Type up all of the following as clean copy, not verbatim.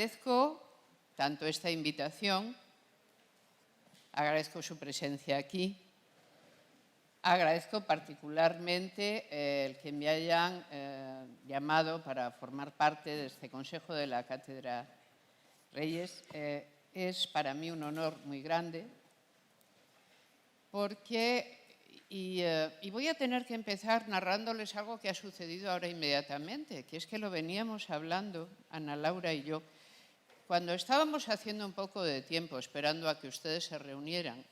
agradezco tanto esta invitación, agradezco su presencia aquí, agradezco particularmente el que me hayan llamado para formar parte de este Consejo de la Cátedra Reyes. Es para mí un honor muy grande porque, y voy a tener que empezar narrándoles algo que ha sucedido ahora inmediatamente, que es que lo veníamos hablando Ana Laura y yo, cuando estábamos haciendo un poco de tiempo esperando a que ustedes se reunieran.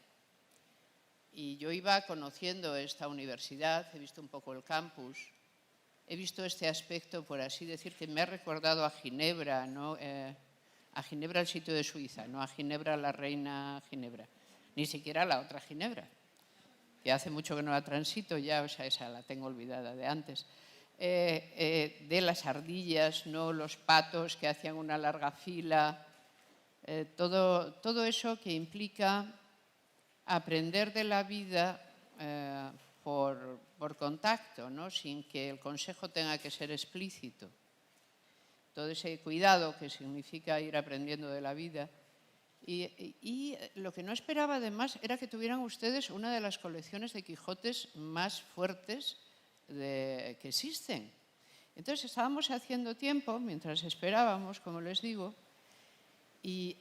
Y yo iba conociendo esta universidad, he visto un poco el campus, he visto este aspecto, por así decir, que me ha recordado a Ginebra, ¿no? A Ginebra, el sitio de Suiza, no a Ginebra, la reina Ginebra, ni siquiera la otra Ginebra, que hace mucho que no la transito ya, o sea, esa la tengo olvidada de antes. De las ardillas, ¿no? Los patos que hacían una larga fila, todo eso que implica aprender de la vida por contacto, ¿no? Sin que el consejo tenga que ser explícito. Todo ese cuidado que significa ir aprendiendo de la vida. Y lo que no esperaba además era que tuvieran ustedes una de las colecciones de Quijotes más fuertes que existen. Entonces estábamos haciendo tiempo, mientras esperábamos, como les digo, y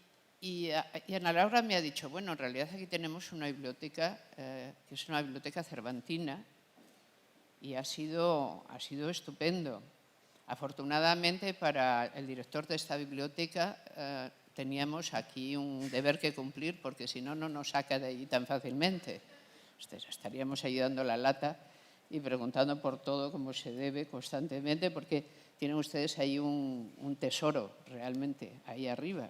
Ana Laura me ha dicho, bueno, en realidad aquí tenemos una biblioteca, que es una biblioteca cervantina, y ha sido estupendo. Afortunadamente para el director de esta biblioteca teníamos aquí un deber que cumplir, porque si no, no nos saca de allí tan fácilmente. Estaríamos ahí dando la lata y preguntando por todo como se debe constantemente, porque tienen ustedes ahí un tesoro realmente ahí arriba.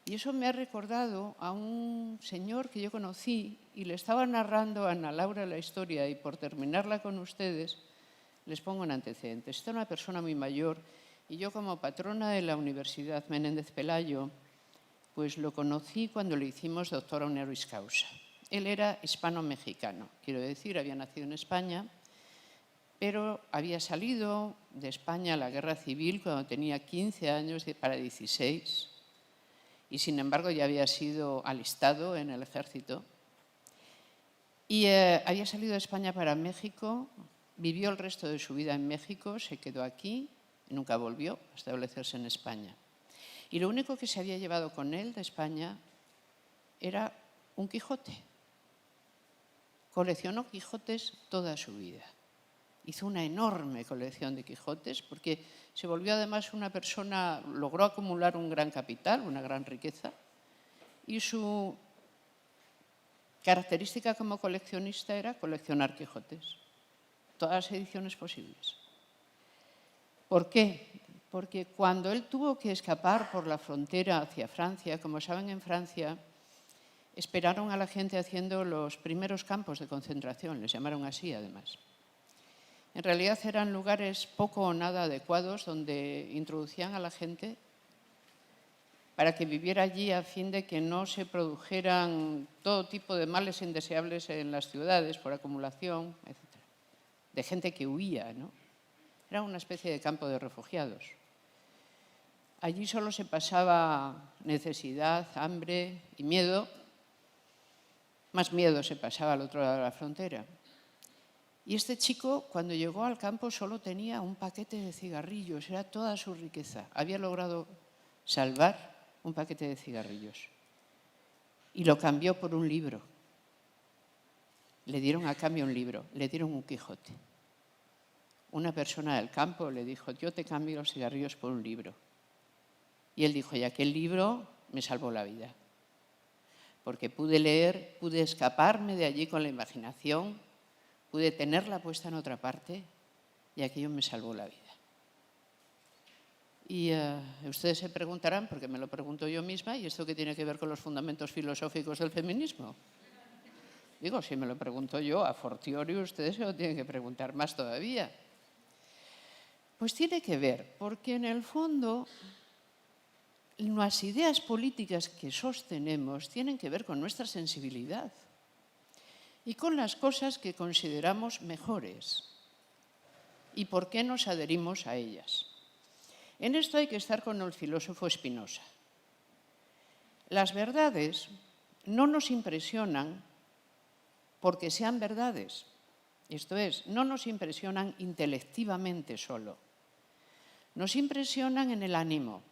Y eso me ha recordado a un señor que yo conocí y le estaba narrando a Ana Laura la historia, y por terminarla con ustedes les pongo en antecedentes. Esta es una persona muy mayor y yo, como patrona de la Universidad Menéndez Pelayo, pues lo conocí cuando le hicimos doctor honoris causa. Él era hispano-mexicano, quiero decir, había nacido en España, pero había salido de España a la Guerra Civil cuando tenía 15 años para 16, y sin embargo ya había sido alistado en el ejército. Y había salido de España para México, vivió el resto de su vida en México, se quedó aquí y nunca volvió a establecerse en España. Y lo único que se había llevado con él de España era un Quijote. Coleccionó Quijotes toda su vida. Hizo una enorme colección de Quijotes porque se volvió además una persona, logró acumular un gran capital, una gran riqueza, y su característica como coleccionista era coleccionar Quijotes, todas las ediciones posibles. ¿Por qué? Porque cuando él tuvo que escapar por la frontera hacia Francia, como saben, en Francia esperaron a la gente haciendo los primeros campos de concentración, les llamaron así además. En realidad eran lugares poco o nada adecuados donde introducían a la gente para que viviera allí a fin de que no se produjeran todo tipo de males indeseables en las ciudades por acumulación, etc. De gente que huía, ¿no? Era una especie de campo de refugiados. Allí solo se pasaba necesidad, hambre y miedo. Más miedo se pasaba al otro lado de la frontera. Y este chico, cuando llegó al campo, solo tenía un paquete de cigarrillos, era toda su riqueza. Había logrado salvar un paquete de cigarrillos y lo cambió por un libro. Le dieron a cambio un libro, le dieron un Quijote. Una persona del campo le dijo, yo te cambio los cigarrillos por un libro. Y él dijo, y aquel libro me salvó la vida. Porque pude leer, pude escaparme de allí con la imaginación, pude tenerla puesta en otra parte y aquello me salvó la vida. Y ustedes se preguntarán, porque me lo pregunto yo misma, ¿y esto qué tiene que ver con los fundamentos filosóficos del feminismo? Digo, si me lo pregunto yo, a fortiori ustedes se lo tienen que preguntar más todavía. Pues tiene que ver, porque en el fondo las ideas políticas que sostenemos tienen que ver con nuestra sensibilidad y con las cosas que consideramos mejores y por qué nos adherimos a ellas. En esto hay que estar con el filósofo Spinoza. Las verdades no nos impresionan porque sean verdades. Esto es, no nos impresionan intelectivamente solo. Nos impresionan en el ánimo.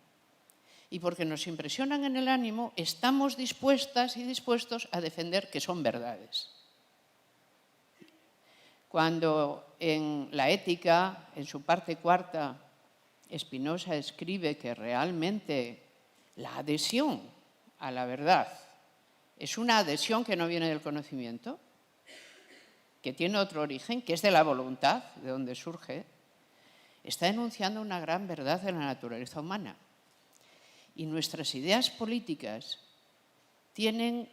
Y porque nos impresionan en el ánimo, estamos dispuestas y dispuestos a defender que son verdades. Cuando en la Ética, en su parte cuarta, Spinoza escribe que realmente la adhesión a la verdad es una adhesión que no viene del conocimiento, que tiene otro origen, que es de la voluntad, de donde surge, está enunciando una gran verdad de la naturaleza humana. Y nuestras ideas políticas tienen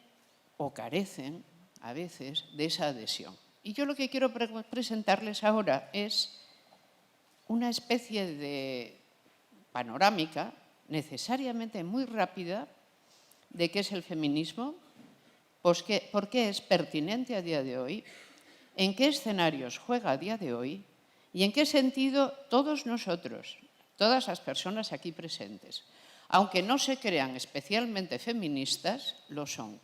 o carecen a veces de esa adhesión. Y yo lo que quiero presentarles ahora es una especie de panorámica necesariamente muy rápida de qué es el feminismo, por qué es pertinente a día de hoy, en qué escenarios juega a día de hoy y en qué sentido todos nosotros, todas las personas aquí presentes, aunque no se crean especialmente feministas, lo son.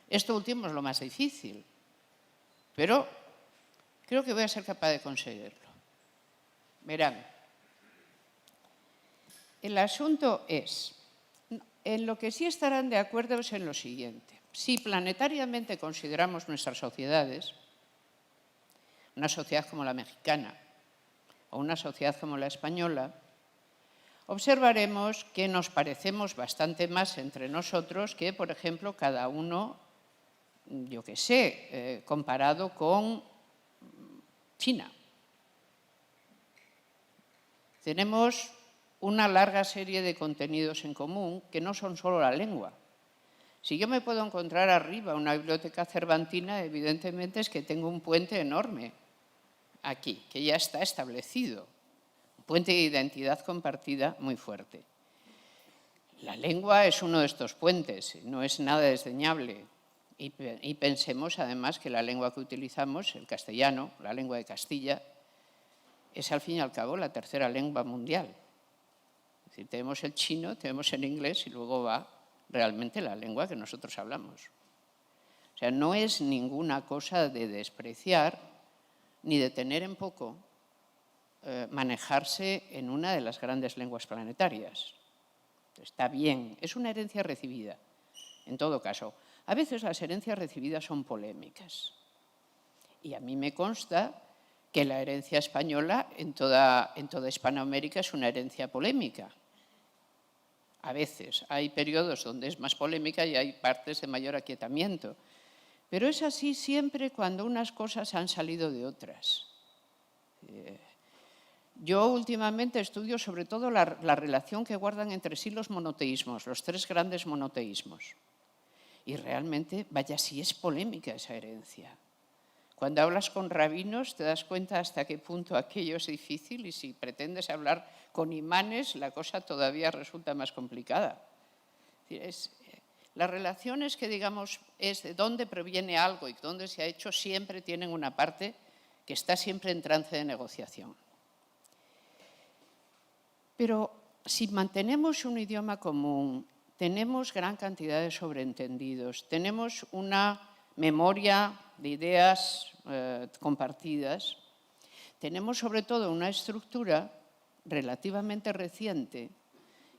Esto último es lo más difícil, pero creo que voy a ser capaz de conseguirlo. Verán, el asunto es, en lo que sí estarán de acuerdo es en lo siguiente. Si planetariamente consideramos nuestras sociedades, una sociedad como la mexicana o una sociedad como la española, observaremos que nos parecemos bastante más entre nosotros que, por ejemplo, cada uno, yo qué sé, comparado con China. Tenemos una larga serie de contenidos en común que no son solo la lengua. Si yo me puedo encontrar arriba una biblioteca cervantina, evidentemente es que tengo un puente enorme aquí, que ya está establecido. Un puente de identidad compartida muy fuerte. La lengua es uno de estos puentes, no es nada desdeñable. Y pensemos además que la lengua que utilizamos, el castellano, la lengua de Castilla, es al fin y al cabo la tercera lengua mundial. Es decir, tenemos el chino, tenemos el inglés y luego va realmente la lengua que nosotros hablamos. O sea, no es ninguna cosa de despreciar ni de tener en poco manejarse en una de las grandes lenguas planetarias. Está bien, es una herencia recibida, en todo caso. A veces las herencias recibidas son polémicas. Y a mí me consta que la herencia española en toda Hispanoamérica es una herencia polémica. A veces hay periodos donde es más polémica y hay partes de mayor aquietamiento. Pero es así siempre cuando unas cosas han salido de otras. Yo últimamente estudio sobre todo la relación que guardan entre sí los monoteísmos, los tres grandes monoteísmos. Y realmente, vaya, si es polémica esa herencia. Cuando hablas con rabinos te das cuenta hasta qué punto aquello es difícil y si pretendes hablar con imanes la cosa todavía resulta más complicada. Las relaciones que digamos es de dónde proviene algo y dónde se ha hecho siempre tienen una parte que está siempre en trance de negociación. Pero si mantenemos un idioma común, tenemos gran cantidad de sobreentendidos, tenemos una memoria de ideas compartidas, tenemos sobre todo una estructura relativamente reciente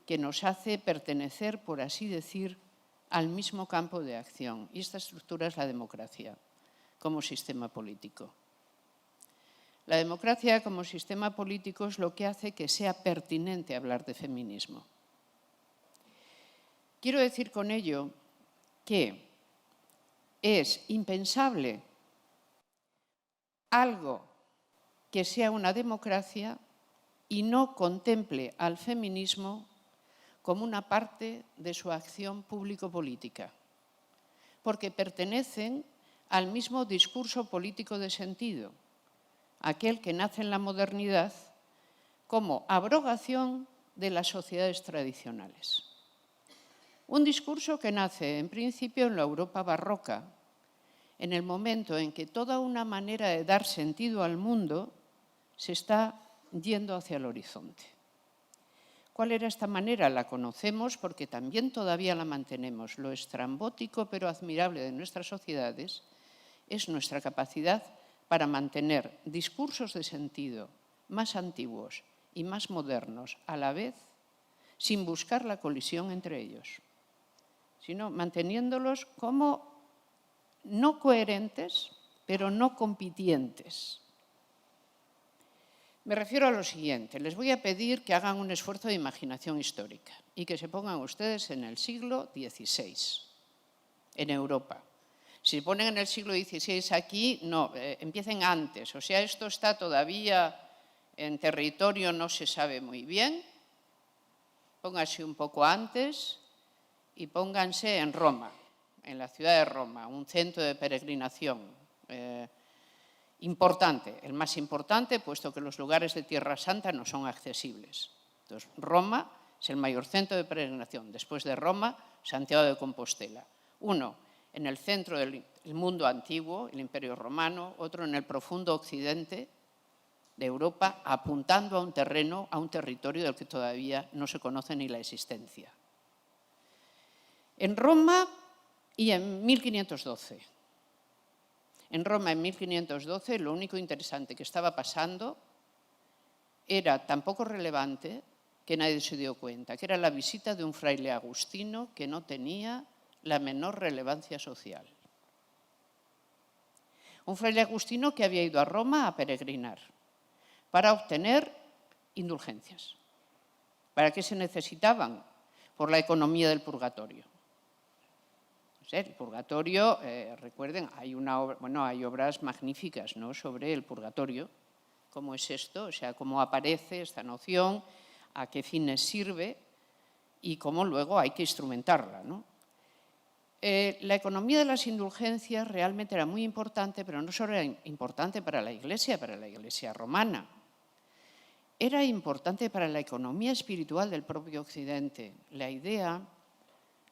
que nos hace pertenecer, por así decir, al mismo campo de acción. Y esta estructura es la democracia como sistema político. La democracia como sistema político es lo que hace que sea pertinente hablar de feminismo. Quiero decir con ello que es impensable algo que sea una democracia y no contemple al feminismo como una parte de su acción público-política, porque pertenecen al mismo discurso político de sentido, aquel que nace en la modernidad como abrogación de las sociedades tradicionales. Un discurso que nace en principio en la Europa barroca, en el momento en que toda una manera de dar sentido al mundo se está yendo hacia el horizonte. ¿Cuál era esta manera? La conocemos porque también todavía la mantenemos. Lo estrambótico pero admirable de nuestras sociedades es nuestra capacidad para mantener discursos de sentido más antiguos y más modernos a la vez, sin buscar la colisión entre ellos, sino manteniéndolos como no coherentes, pero no compitientes. Me refiero a lo siguiente, les voy a pedir que hagan un esfuerzo de imaginación histórica y que se pongan ustedes en el siglo XVI, en Europa. Si se ponen en el siglo XVI aquí, no, empiecen antes, o sea, esto está todavía en territorio, no se sabe muy bien, pónganse un poco antes y pónganse en Roma, en la ciudad de Roma, un centro de peregrinación importante, el más importante, puesto que los lugares de Tierra Santa no son accesibles. Entonces, Roma es el mayor centro de peregrinación. Después de Roma, Santiago de Compostela. Uno en el centro del mundo antiguo, el Imperio Romano, otro en el profundo occidente de Europa, apuntando a un terreno, a un territorio del que todavía no se conoce ni la existencia. En Roma y en 1512. En Roma, en 1512, lo único interesante que estaba pasando era tan poco relevante que nadie se dio cuenta, que era la visita de un fraile agustino que no tenía la menor relevancia social. Un fraile agustino que había ido a Roma a peregrinar para obtener indulgencias. ¿Para qué se necesitaban? Por la economía del purgatorio. El purgatorio, recuerden, hay obras magníficas, ¿no?, sobre el purgatorio. ¿Cómo es esto? O sea, cómo aparece esta noción, a qué fines sirve y cómo luego hay que instrumentarla, ¿no? La economía de las indulgencias realmente era muy importante, pero no solo era importante para la Iglesia romana. Era importante para la economía espiritual del propio Occidente, la idea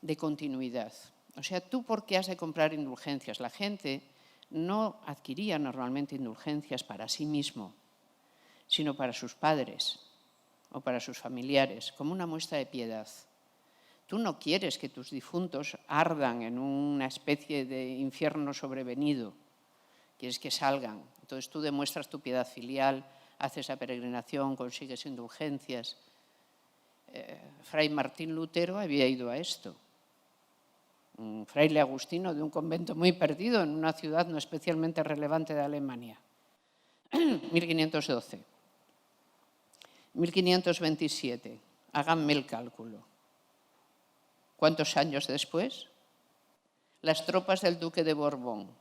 de continuidad. O sea, ¿tú por qué has de comprar indulgencias? La gente no adquiría normalmente indulgencias para sí mismo, sino para sus padres o para sus familiares, como una muestra de piedad. Tú no quieres que tus difuntos ardan en una especie de infierno sobrevenido, quieres que salgan. Entonces tú demuestras tu piedad filial, haces la peregrinación, consigues indulgencias. Fray Martín Lutero había ido a esto. Un fraile agustino de un convento muy perdido en una ciudad no especialmente relevante de Alemania. 1512. 1527. Háganme el cálculo. ¿Cuántos años después? Las tropas del duque de Borbón,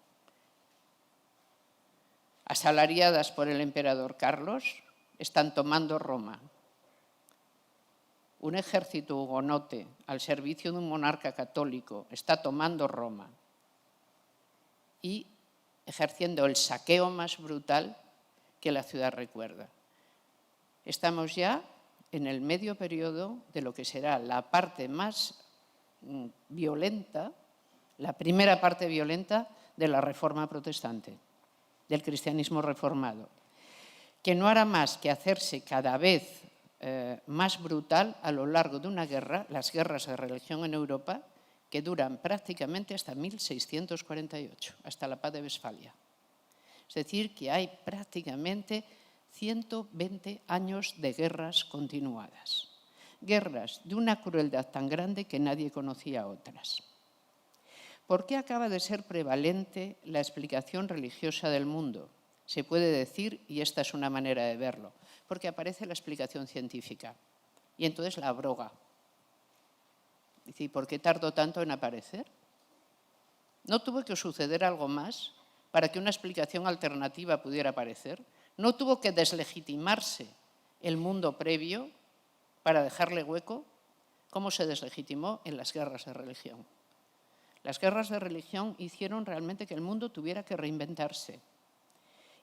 asalariadas por el emperador Carlos, están tomando Roma. Un ejército hugonote al servicio de un monarca católico está tomando Roma y ejerciendo el saqueo más brutal que la ciudad recuerda. Estamos ya en el medio periodo de lo que será la parte más violenta, la primera parte violenta de la Reforma protestante, del cristianismo reformado, que no hará más que hacerse cada vez más brutal a lo largo de una guerra, las guerras de religión en Europa, que duran prácticamente hasta 1648, hasta la Paz de Westfalia. Es decir, que hay prácticamente 120 años de guerras continuadas. Guerras de una crueldad tan grande que nadie conocía otras. ¿Por qué acaba de ser prevalente la explicación religiosa del mundo? Se puede decir, y esta es una manera de verlo, porque aparece la explicación científica y entonces la abroga. Dice, ¿y por qué tardó tanto en aparecer? ¿No tuvo que suceder algo más para que una explicación alternativa pudiera aparecer? ¿No tuvo que deslegitimarse el mundo previo para dejarle hueco? ¿Cómo se deslegitimó? En las guerras de religión. Las guerras de religión hicieron realmente que el mundo tuviera que reinventarse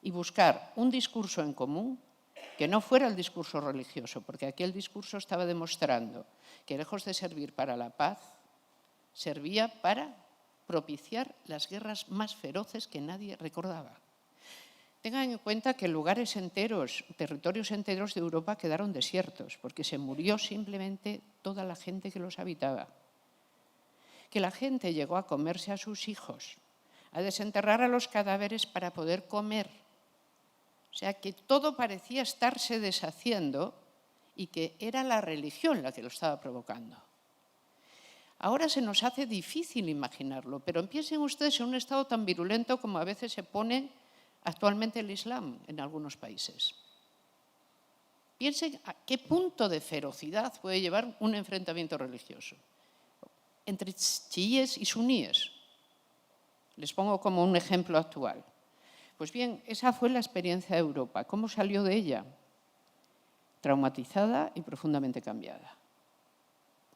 y buscar un discurso en común que no fuera el discurso religioso, porque aquel discurso estaba demostrando que, lejos de servir para la paz, servía para propiciar las guerras más feroces que nadie recordaba. Tengan en cuenta que lugares enteros, territorios enteros de Europa quedaron desiertos, porque se murió simplemente toda la gente que los habitaba. Que la gente llegó a comerse a sus hijos, a desenterrar a los cadáveres para poder comer. O sea, que todo parecía estarse deshaciendo y que era la religión la que lo estaba provocando. Ahora se nos hace difícil imaginarlo, pero piensen ustedes en un estado tan virulento como a veces se pone actualmente el Islam en algunos países. Piensen a qué punto de ferocidad puede llevar un enfrentamiento religioso entre chiíes y suníes. Les pongo como un ejemplo actual. Pues bien, esa fue la experiencia de Europa. ¿Cómo salió de ella? Traumatizada y profundamente cambiada.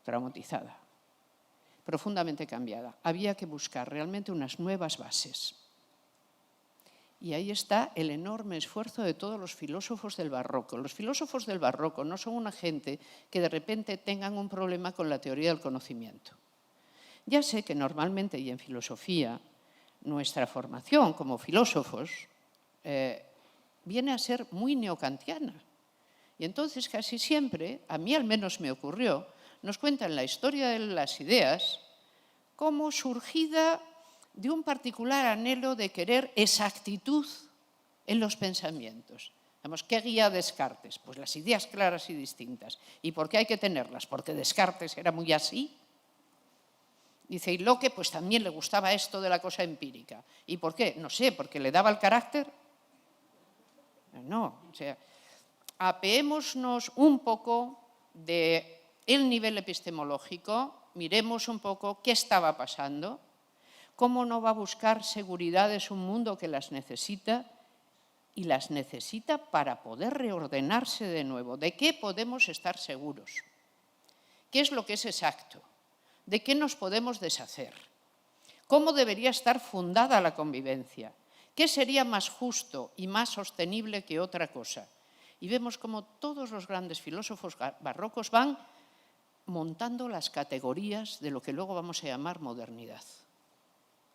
Traumatizada, profundamente cambiada. Había que buscar realmente unas nuevas bases. Y ahí está el enorme esfuerzo de todos los filósofos del barroco. Los filósofos del barroco no son una gente que de repente tengan un problema con la teoría del conocimiento. Ya sé que normalmente y en filosofía nuestra formación como filósofos viene a ser muy neokantiana. Y entonces casi siempre, a mí al menos me ocurrió, nos cuentan la historia de las ideas como surgida de un particular anhelo de querer exactitud en los pensamientos. ¿Qué guía Descartes? Pues las ideas claras y distintas. ¿Y por qué hay que tenerlas? Porque Descartes era muy así. Dice, y Locke pues también le gustaba esto de la cosa empírica. ¿Y por qué? No sé, porque le daba el carácter. No, o sea, apeémonos un poco del nivel epistemológico, miremos un poco qué estaba pasando. ¿Cómo no va a buscar seguridades un mundo que las necesita y las necesita para poder reordenarse de nuevo? ¿De qué podemos estar seguros? ¿Qué es lo que es exacto? ¿De qué nos podemos deshacer? ¿Cómo debería estar fundada la convivencia? ¿Qué sería más justo y más sostenible que otra cosa? Y vemos cómo todos los grandes filósofos barrocos van montando las categorías de lo que luego vamos a llamar modernidad,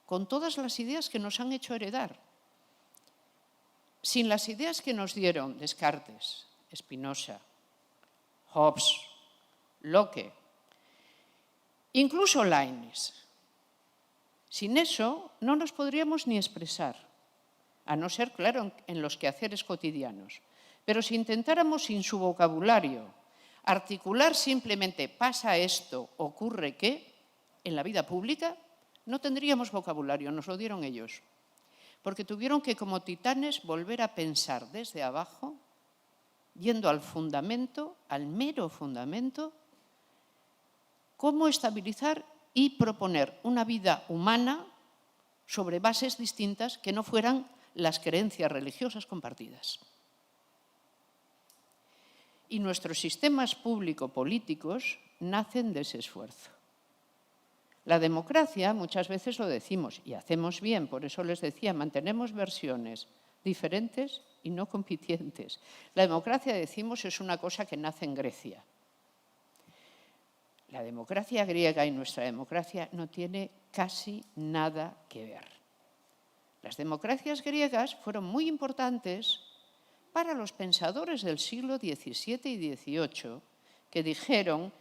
con todas las ideas que nos han hecho heredar. Sin las ideas que nos dieron Descartes, Spinoza, Hobbes, Locke, incluso Leibniz, sin eso no nos podríamos ni expresar, a no ser, claro, en los quehaceres cotidianos. Pero si intentáramos sin su vocabulario articular simplemente pasa esto, ocurre qué, en la vida pública, no tendríamos vocabulario, nos lo dieron ellos. Porque tuvieron que, como titanes, volver a pensar desde abajo, yendo al fundamento, al mero fundamento, cómo estabilizar y proponer una vida humana sobre bases distintas que no fueran las creencias religiosas compartidas. Y nuestros sistemas público-políticos nacen de ese esfuerzo. La democracia, muchas veces lo decimos, y hacemos bien, por eso les decía, mantenemos versiones diferentes y no compitientes. La democracia, decimos, es una cosa que nace en Grecia. La democracia griega y nuestra democracia no tiene casi nada que ver. Las democracias griegas fueron muy importantes para los pensadores del siglo XVII y XVIII, que dijeron,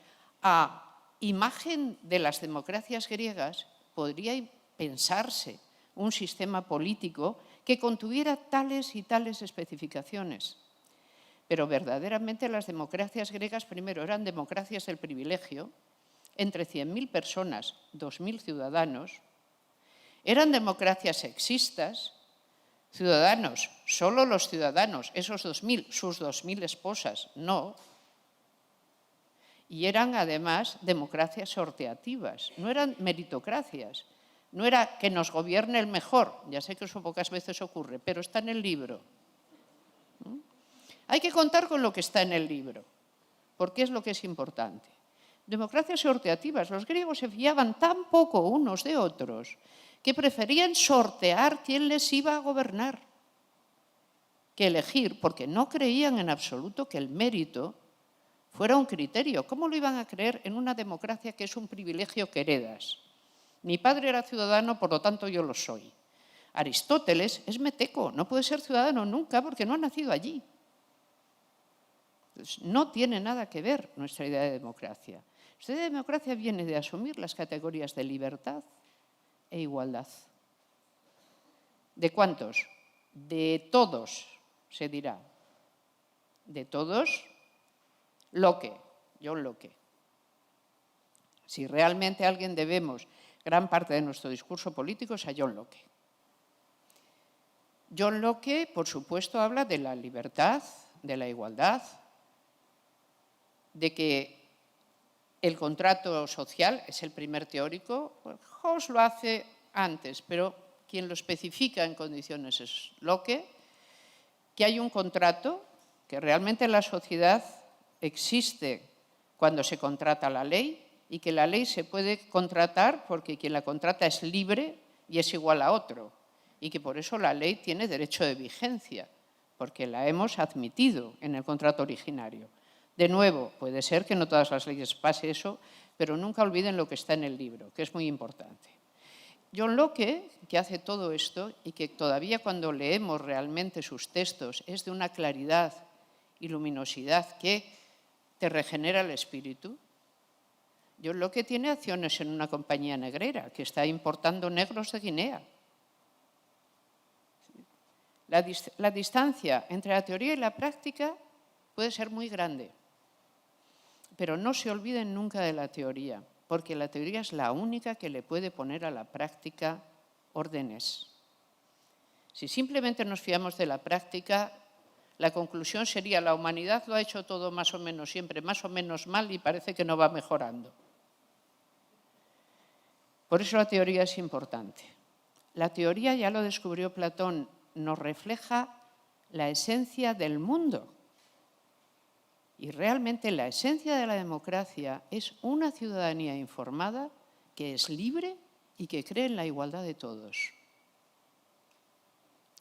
a imagen de las democracias griegas, podría pensarse un sistema político que contuviera tales y tales especificaciones. Pero verdaderamente las democracias griegas, primero, eran democracias del privilegio, entre 100.000 personas, 2.000 ciudadanos, eran democracias sexistas, ciudadanos, solo los ciudadanos, esos 2.000, sus 2.000 esposas, no. Y eran además democracias sorteativas, no eran meritocracias. No era que nos gobierne el mejor, ya sé que eso pocas veces ocurre, pero está en el libro. Hay que contar con lo que está en el libro, porque es lo que es importante. Democracias sorteativas, los griegos se fiaban tan poco unos de otros que preferían sortear quién les iba a gobernar que elegir, porque no creían en absoluto que el mérito fuera un criterio. ¿Cómo lo iban a creer en una democracia que es un privilegio que heredas? Mi padre era ciudadano, por lo tanto yo lo soy. Aristóteles es meteco, no puede ser ciudadano nunca porque no ha nacido allí. Entonces, no tiene nada que ver nuestra idea de democracia. Nuestra idea de democracia viene de asumir las categorías de libertad e igualdad. ¿De cuántos? De todos, se dirá. De todos, Locke, John Locke. Si realmente a alguien debemos gran parte de nuestro discurso político es a John Locke. John Locke, por supuesto, habla de la libertad, de la igualdad, de que el contrato social es el primer teórico. Hobbes lo hace antes, pero quien lo especifica en condiciones es Locke, que hay un contrato, que realmente en la sociedad existe cuando se contrata la ley y que la ley se puede contratar porque quien la contrata es libre y es igual a otro y que por eso la ley tiene derecho de vigencia, porque la hemos admitido en el contrato originario. De nuevo, puede ser que no todas las leyes pase eso, pero nunca olviden lo que está en el libro, que es muy importante. John Locke, que hace todo esto y que todavía cuando leemos realmente sus textos es de una claridad y luminosidad que te regenera el espíritu. John Locke tiene acciones en una compañía negrera que está importando negros de Guinea. La distancia entre la teoría y la práctica puede ser muy grande, pero no se olviden nunca de la teoría, porque la teoría es la única que le puede poner a la práctica órdenes. Si simplemente nos fiamos de la práctica, la conclusión sería la humanidad lo ha hecho todo más o menos siempre, más o menos mal y parece que no va mejorando. Por eso la teoría es importante. La teoría, ya lo descubrió Platón, nos refleja la esencia del mundo. Y realmente la esencia de la democracia es una ciudadanía informada que es libre y que cree en la igualdad de todos.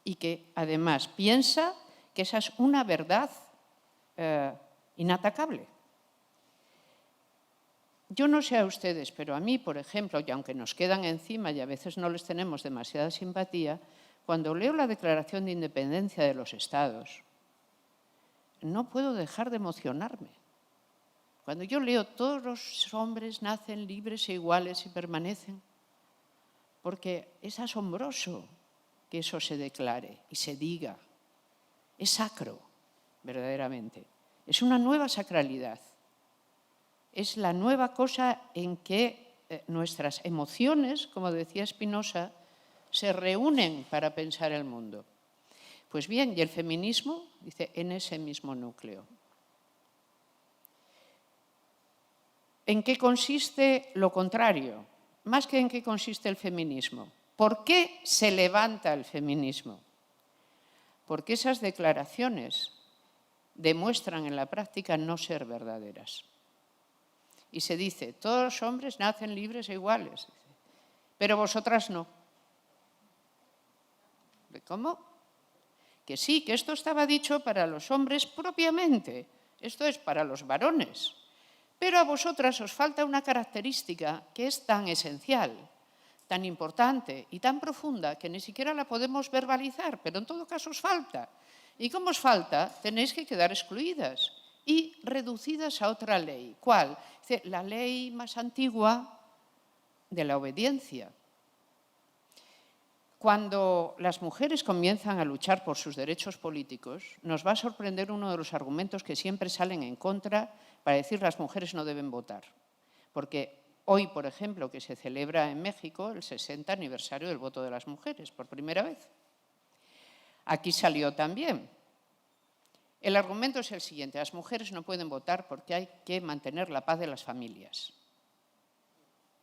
Y que además piensa que esa es una verdad inatacable. Yo no sé a ustedes, pero a mí, por ejemplo, y aunque nos quedan encima y a veces no les tenemos demasiada simpatía, cuando leo la Declaración de Independencia de los Estados, no puedo dejar de emocionarme. Cuando yo leo todos los hombres nacen libres e iguales y permanecen, porque es asombroso que eso se declare y se diga. Es sacro, verdaderamente. Es una nueva sacralidad. Es la nueva cosa en que nuestras emociones, como decía Spinoza, se reúnen para pensar el mundo. Pues bien, y el feminismo, dice, en ese mismo núcleo. ¿En qué consiste lo contrario? Más que en qué consiste el feminismo. ¿Por qué se levanta el feminismo? Porque esas declaraciones demuestran en la práctica no ser verdaderas. Y se dice, todos los hombres nacen libres e iguales, pero vosotras no. ¿Cómo? Que sí, que esto estaba dicho para los hombres propiamente, esto es para los varones, pero a vosotras os falta una característica que es tan esencial, tan importante y tan profunda que ni siquiera la podemos verbalizar, pero en todo caso os falta. Y como os falta, tenéis que quedar excluidas y reducidas a otra ley. ¿Cuál? La ley más antigua de la obediencia. Cuando las mujeres comienzan a luchar por sus derechos políticos, nos va a sorprender uno de los argumentos que siempre salen en contra para decir las mujeres no deben votar. Porque hoy, por ejemplo, que se celebra en México el 60 aniversario del voto de las mujeres, por primera vez. Aquí salió también. El argumento es el siguiente, las mujeres no pueden votar porque hay que mantener la paz de las familias.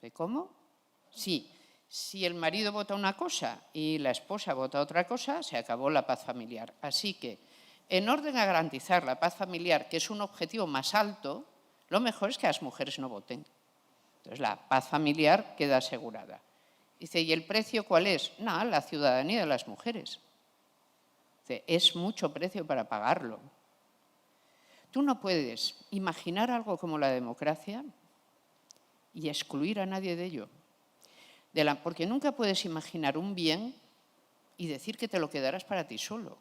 ¿De cómo? Sí. Si el marido vota una cosa y la esposa vota otra cosa, se acabó la paz familiar. Así que, en orden a garantizar la paz familiar, que es un objetivo más alto, lo mejor es que las mujeres no voten. Entonces, la paz familiar queda asegurada. Dice, ¿y el precio cuál es? No, la ciudadanía de las mujeres. Dice, es mucho precio para pagarlo. Tú no puedes imaginar algo como la democracia y excluir a nadie de ello. Porque nunca puedes imaginar un bien y decir que te lo quedarás para ti solo.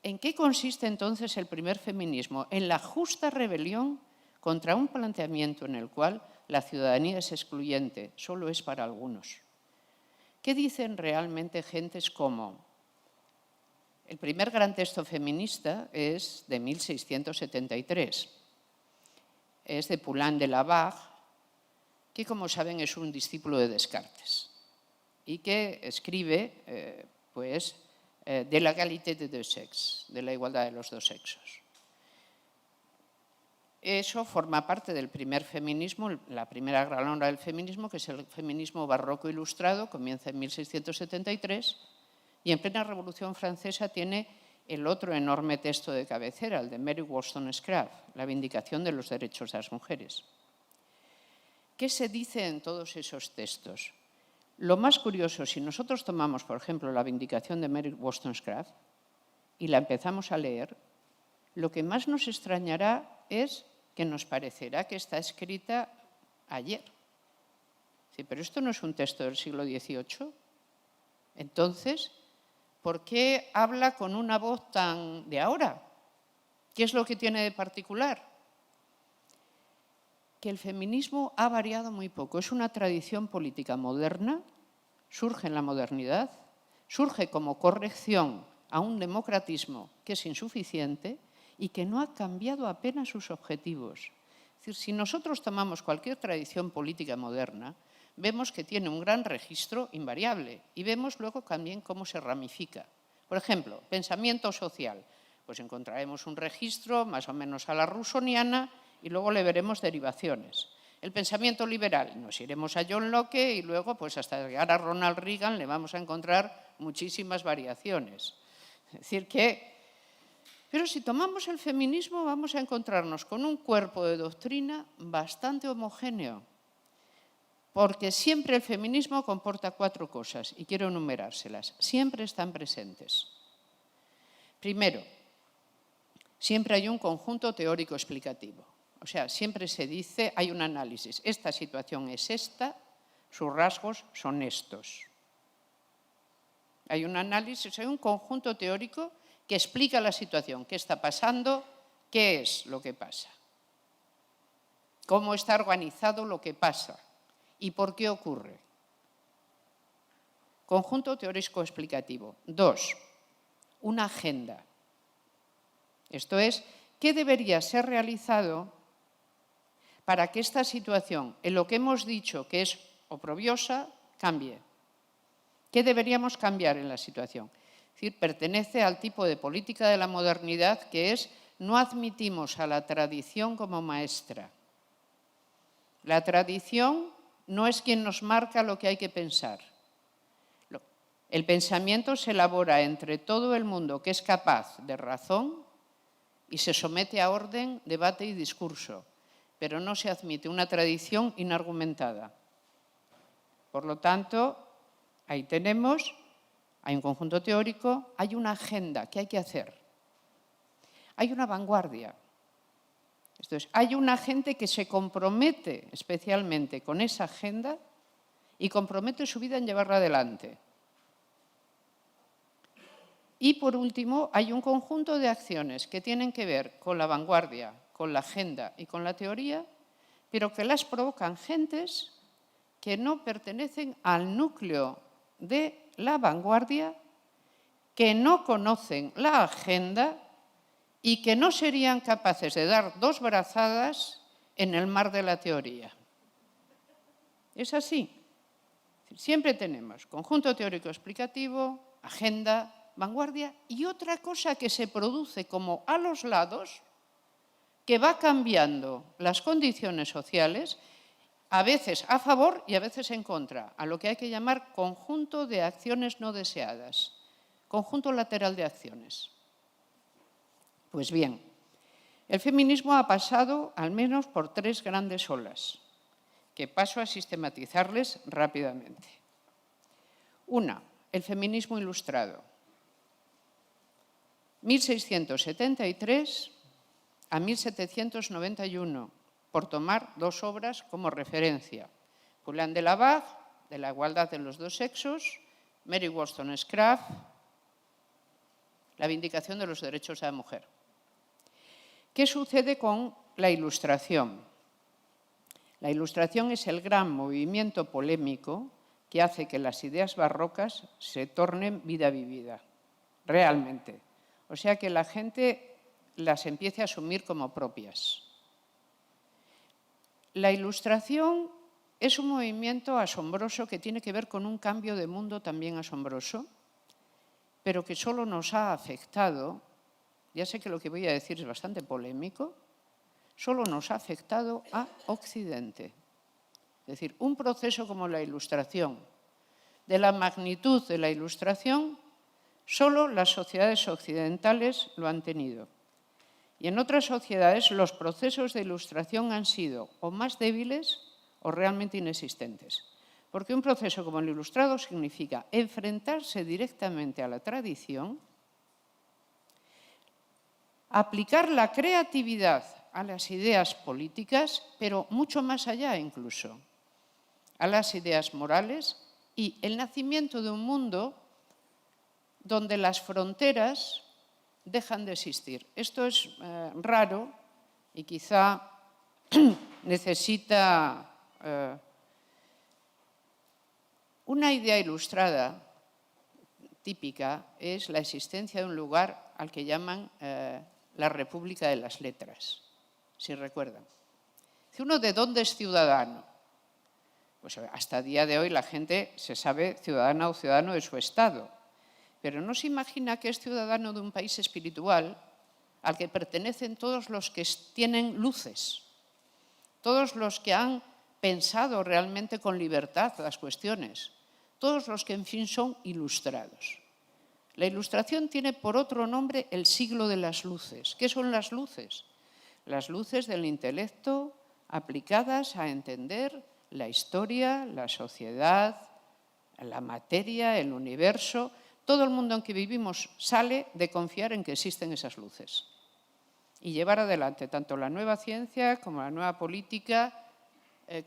¿En qué consiste entonces el primer feminismo? En la justa rebelión contra un planteamiento en el cual la ciudadanía es excluyente, solo es para algunos. ¿Qué dicen realmente gentes como? El primer gran texto feminista es de 1673. Es de Poulain de la Barre, que como saben es un discípulo de Descartes y que escribe de la égalité des deux sexes, de la igualdad de los dos sexos. Eso forma parte del primer feminismo, la primera gran ola del feminismo, que es el feminismo barroco ilustrado, comienza en 1673, y en plena Revolución Francesa tiene el otro enorme texto de cabecera, el de Mary Wollstonecraft, la Vindicación de los Derechos de las Mujeres. ¿Qué se dice en todos esos textos? Lo más curioso, si nosotros tomamos, por ejemplo, la Vindicación de Mary Wollstonecraft y la empezamos a leer, lo que más nos extrañará es que nos parecerá que está escrita ayer. Sí, pero esto no es un texto del siglo XVIII. Entonces, ¿por qué habla con una voz tan de ahora? ¿Qué es lo que tiene de particular? Que el feminismo ha variado muy poco. Es una tradición política moderna, surge en la modernidad, surge como corrección a un democratismo que es insuficiente y que no ha cambiado apenas sus objetivos. Es decir, si nosotros tomamos cualquier tradición política moderna, vemos que tiene un gran registro invariable y vemos luego también cómo se ramifica. Por ejemplo, pensamiento social. Pues encontraremos un registro más o menos a la rusoniana y luego le veremos derivaciones. El pensamiento liberal, nos iremos a John Locke y luego pues hasta llegar a Ronald Reagan le vamos a encontrar muchísimas variaciones. Es decir que, pero si tomamos el feminismo vamos a encontrarnos con un cuerpo de doctrina bastante homogéneo, porque siempre el feminismo comporta 4 cosas y quiero enumerárselas, siempre están presentes. Primero, siempre hay un conjunto teórico explicativo. O sea, siempre se dice, hay un análisis, esta situación es esta, sus rasgos son estos. Hay un análisis, hay un conjunto teórico que explica la situación, qué está pasando, qué es lo que pasa, cómo está organizado lo que pasa y por qué ocurre. Conjunto teórico explicativo. 2, una agenda. Esto es, ¿qué debería ser realizado para que esta situación, en lo que hemos dicho que es oprobiosa, cambie? ¿Qué deberíamos cambiar en la situación? Es decir, pertenece al tipo de política de la modernidad que es no admitimos a la tradición como maestra. La tradición no es quien nos marca lo que hay que pensar. El pensamiento se elabora entre todo el mundo que es capaz de razón y se somete a orden, debate y discurso, pero no se admite una tradición inargumentada. Por lo tanto, ahí tenemos, hay un conjunto teórico, hay una agenda que hay que hacer. Hay una vanguardia. Esto es, hay una gente que se compromete especialmente con esa agenda y compromete su vida en llevarla adelante. Y por último, hay un conjunto de acciones que tienen que ver con la vanguardia, con la agenda y con la teoría, pero que las provocan gentes que no pertenecen al núcleo de la vanguardia, que no conocen la agenda y que no serían capaces de dar 2 brazadas en el mar de la teoría. Es así. Siempre tenemos conjunto teórico explicativo, agenda, vanguardia y otra cosa que se produce como a los lados, que va cambiando las condiciones sociales, a veces a favor y a veces en contra, a lo que hay que llamar conjunto de acciones no deseadas, conjunto lateral de acciones. Pues bien, el feminismo ha pasado al menos por 3 grandes olas, que paso a sistematizarles rápidamente. Una, el feminismo ilustrado. 1673 a 1791, por tomar 2 obras como referencia. Poulain de la Barre, de la igualdad de los dos sexos, Mary Wollstonecraft, la vindicación de los derechos de la mujer. ¿Qué sucede con la Ilustración? La Ilustración es el gran movimiento polémico que hace que las ideas barrocas se tornen vida vivida, realmente. O sea, que la gente las empiece a asumir como propias. La Ilustración es un movimiento asombroso que tiene que ver con un cambio de mundo también asombroso, pero que solo nos ha afectado, ya sé que lo que voy a decir es bastante polémico, solo nos ha afectado a Occidente. Es decir, un proceso como la Ilustración, de la magnitud de la Ilustración, solo las sociedades occidentales lo han tenido. Y en otras sociedades los procesos de Ilustración han sido o más débiles o realmente inexistentes. Porque un proceso como el Ilustrado significa enfrentarse directamente a la tradición, aplicar la creatividad a las ideas políticas, pero mucho más allá incluso, a las ideas morales y el nacimiento de un mundo donde las fronteras dejan de existir. Esto es raro y quizá necesita una idea ilustrada típica, es la existencia de un lugar al que llaman la República de las Letras, si recuerdan. Si uno de dónde es ciudadano, pues hasta el día de hoy la gente se sabe ciudadana o ciudadano de su estado, pero no se imagina que es ciudadano de un país espiritual al que pertenecen todos los que tienen luces, todos los que han pensado realmente con libertad las cuestiones, todos los que en fin son ilustrados. La Ilustración tiene por otro nombre el siglo de las luces. ¿Qué son las luces? Las luces del intelecto aplicadas a entender la historia, la sociedad, la materia, el universo. Todo el mundo en que vivimos sale de confiar en que existen esas luces y llevar adelante tanto la nueva ciencia como la nueva política,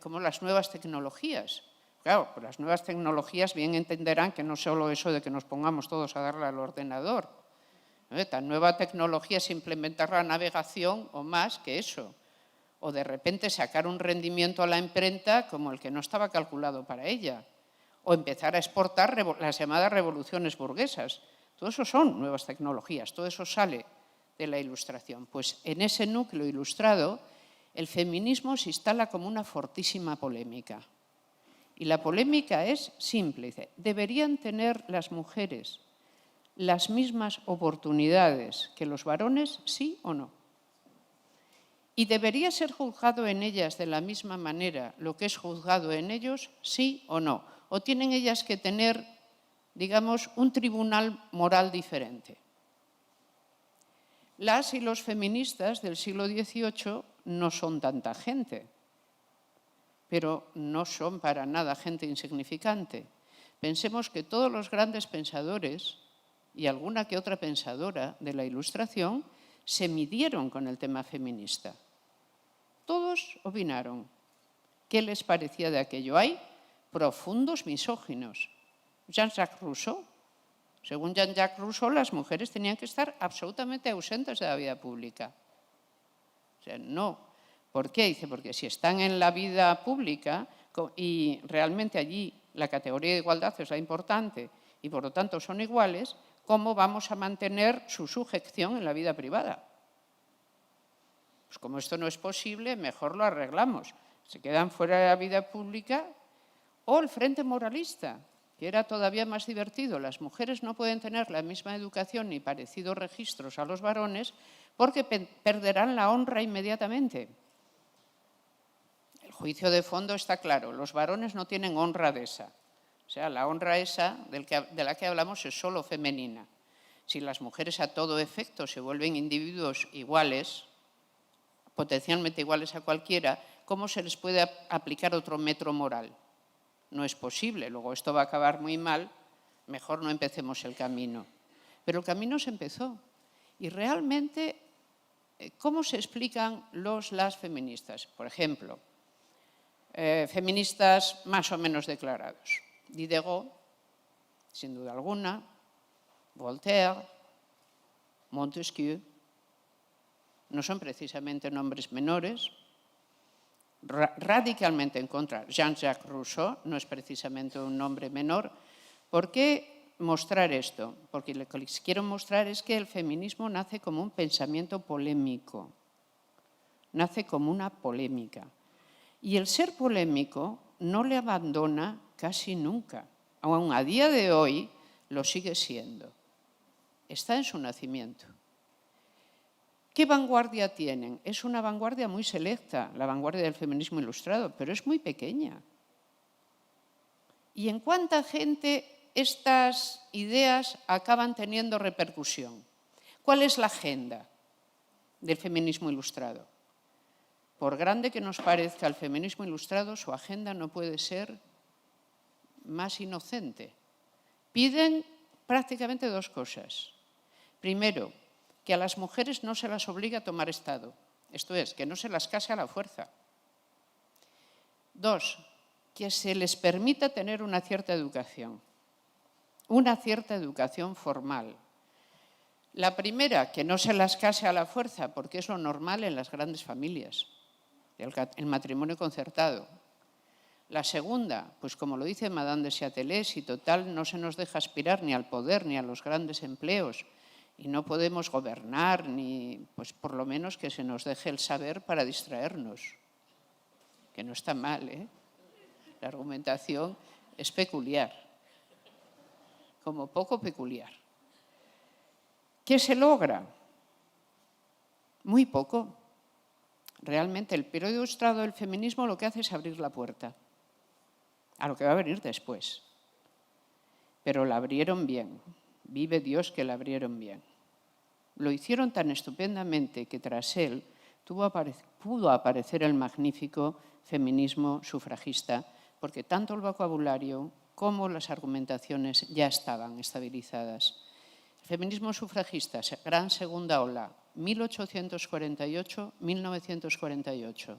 como las nuevas tecnologías. Claro, pues las nuevas tecnologías bien entenderán que no solo eso de que nos pongamos todos a darle al ordenador. Tan nueva tecnología es implementar la navegación o más que eso. O de repente sacar un rendimiento a la imprenta como el que no estaba calculado para ella. O empezar a exportar las llamadas revoluciones burguesas. Todo eso son nuevas tecnologías, todo eso sale de la Ilustración. Pues en ese núcleo ilustrado, el feminismo se instala como una fortísima polémica. Y la polémica es simple, dice, ¿deberían tener las mujeres las mismas oportunidades que los varones, sí o no? ¿Y debería ser juzgado en ellas de la misma manera lo que es juzgado en ellos, sí o no? ¿O tienen ellas que tener, digamos, un tribunal moral diferente? Las y los feministas del siglo XVIII no son tanta gente, pero no son para nada gente insignificante. Pensemos que todos los grandes pensadores y alguna que otra pensadora de la Ilustración se midieron con el tema feminista. Todos opinaron. ¿Qué les parecía de aquello? Hay profundos misóginos. Jean-Jacques Rousseau. Según Jean-Jacques Rousseau, las mujeres tenían que estar absolutamente ausentes de la vida pública. O sea, no. ¿Por qué? Dice, porque si están en la vida pública y realmente allí la categoría de igualdad es la importante y por lo tanto son iguales, ¿cómo vamos a mantener su sujeción en la vida privada? Pues como esto no es posible, mejor lo arreglamos. Se quedan fuera de la vida pública. O el Frente Moralista, que era todavía más divertido. Las mujeres no pueden tener la misma educación ni parecidos registros a los varones porque perderán la honra inmediatamente. El juicio de fondo está claro, los varones no tienen honra de esa. O sea, la honra esa de la que hablamos es solo femenina. Si las mujeres a todo efecto se vuelven individuos iguales, potencialmente iguales a cualquiera, ¿cómo se les puede aplicar otro metro moral? No es posible, luego esto va a acabar muy mal, mejor no empecemos el camino. Pero el camino se empezó. Y realmente, ¿cómo se explican las feministas? Por ejemplo, feministas más o menos declarados. Diderot sin duda alguna, Voltaire, Montesquieu, no son precisamente nombres menores, radicalmente en contra. Jean-Jacques Rousseau no es precisamente un nombre menor. ¿Por qué mostrar esto? Porque lo que les quiero mostrar es que el feminismo nace como un pensamiento polémico, nace como una polémica. Y el ser polémico no le abandona casi nunca. Aún a día de hoy lo sigue siendo. Está en su nacimiento. ¿Qué vanguardia tienen? Es una vanguardia muy selecta, la vanguardia del feminismo ilustrado, pero es muy pequeña. ¿Y en cuánta gente estas ideas acaban teniendo repercusión? ¿Cuál es la agenda del feminismo ilustrado? Por grande que nos parezca el feminismo ilustrado, su agenda no puede ser más inocente. Piden prácticamente dos cosas. Primero, que a las mujeres no se las obligue a tomar Estado. Esto es, que no se las case a la fuerza. Dos, que se les permita tener una cierta educación formal. La primera, que no se las case a la fuerza, porque es lo normal en las grandes familias, el matrimonio concertado. La segunda, pues como lo dice Madame de Châtelet, si total no se nos deja aspirar ni al poder ni a los grandes empleos y no podemos gobernar, ni, pues por lo menos que se nos deje el saber para distraernos, que no está mal, ¿eh? La argumentación es peculiar, como poco peculiar. ¿Qué se logra? Muy poco. Realmente el periodo ilustrado del feminismo lo que hace es abrir la puerta a lo que va a venir después. Pero la abrieron bien. Vive Dios que la abrieron bien. Lo hicieron tan estupendamente que tras él pudo aparecer el magnífico feminismo sufragista, porque tanto el vocabulario como las argumentaciones ya estaban estabilizadas. El feminismo sufragista, gran segunda ola, 1848-1948.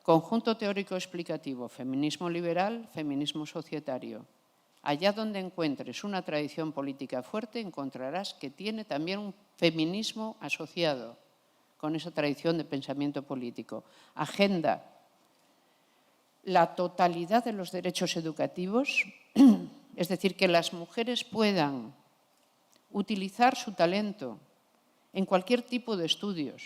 Conjunto teórico explicativo, feminismo liberal, feminismo societario. Allá donde encuentres una tradición política fuerte, encontrarás que tiene también un feminismo asociado con esa tradición de pensamiento político. Agenda. La totalidad de los derechos educativos, es decir, que las mujeres puedan utilizar su talento en cualquier tipo de estudios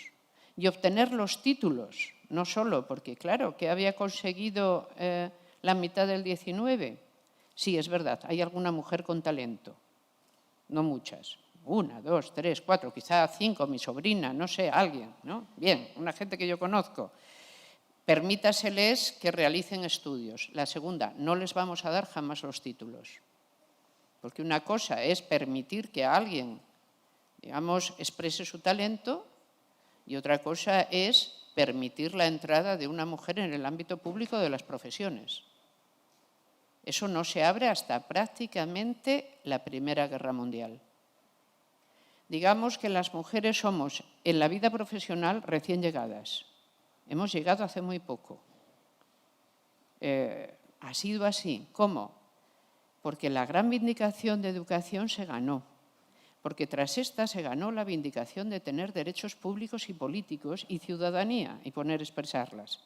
y obtener los títulos, no solo porque, claro, que había conseguido la mitad del 19. Sí, es verdad, hay alguna mujer con talento, no muchas. 1, 2, 3, 4, quizá 5, mi sobrina, no sé, alguien, ¿no? Bien, una gente que yo conozco. Permítaseles que realicen estudios. La segunda, no les vamos a dar jamás los títulos. Porque una cosa es permitir que alguien, digamos, exprese su talento y otra cosa es permitir la entrada de una mujer en el ámbito público de las profesiones. Eso no se abre hasta prácticamente la Primera Guerra Mundial. Digamos que las mujeres somos en la vida profesional recién llegadas. Hemos llegado hace muy poco. Ha sido así. ¿Cómo? Porque la gran vindicación de educación se ganó. Porque tras esta se ganó la vindicación de tener derechos públicos y políticos y ciudadanía y poder expresarlas.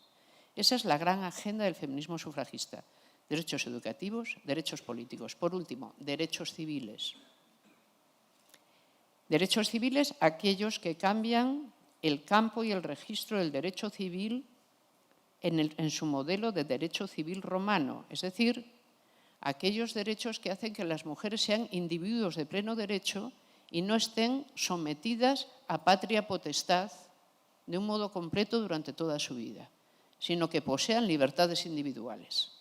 Esa es la gran agenda del feminismo sufragista. Derechos educativos, derechos políticos. Por último, derechos civiles. Derechos civiles, aquellos que cambian el campo y el registro del derecho civil en su modelo de derecho civil romano, es decir, aquellos derechos que hacen que las mujeres sean individuos de pleno derecho y no estén sometidas a patria potestad de un modo completo durante toda su vida, sino que posean libertades individuales.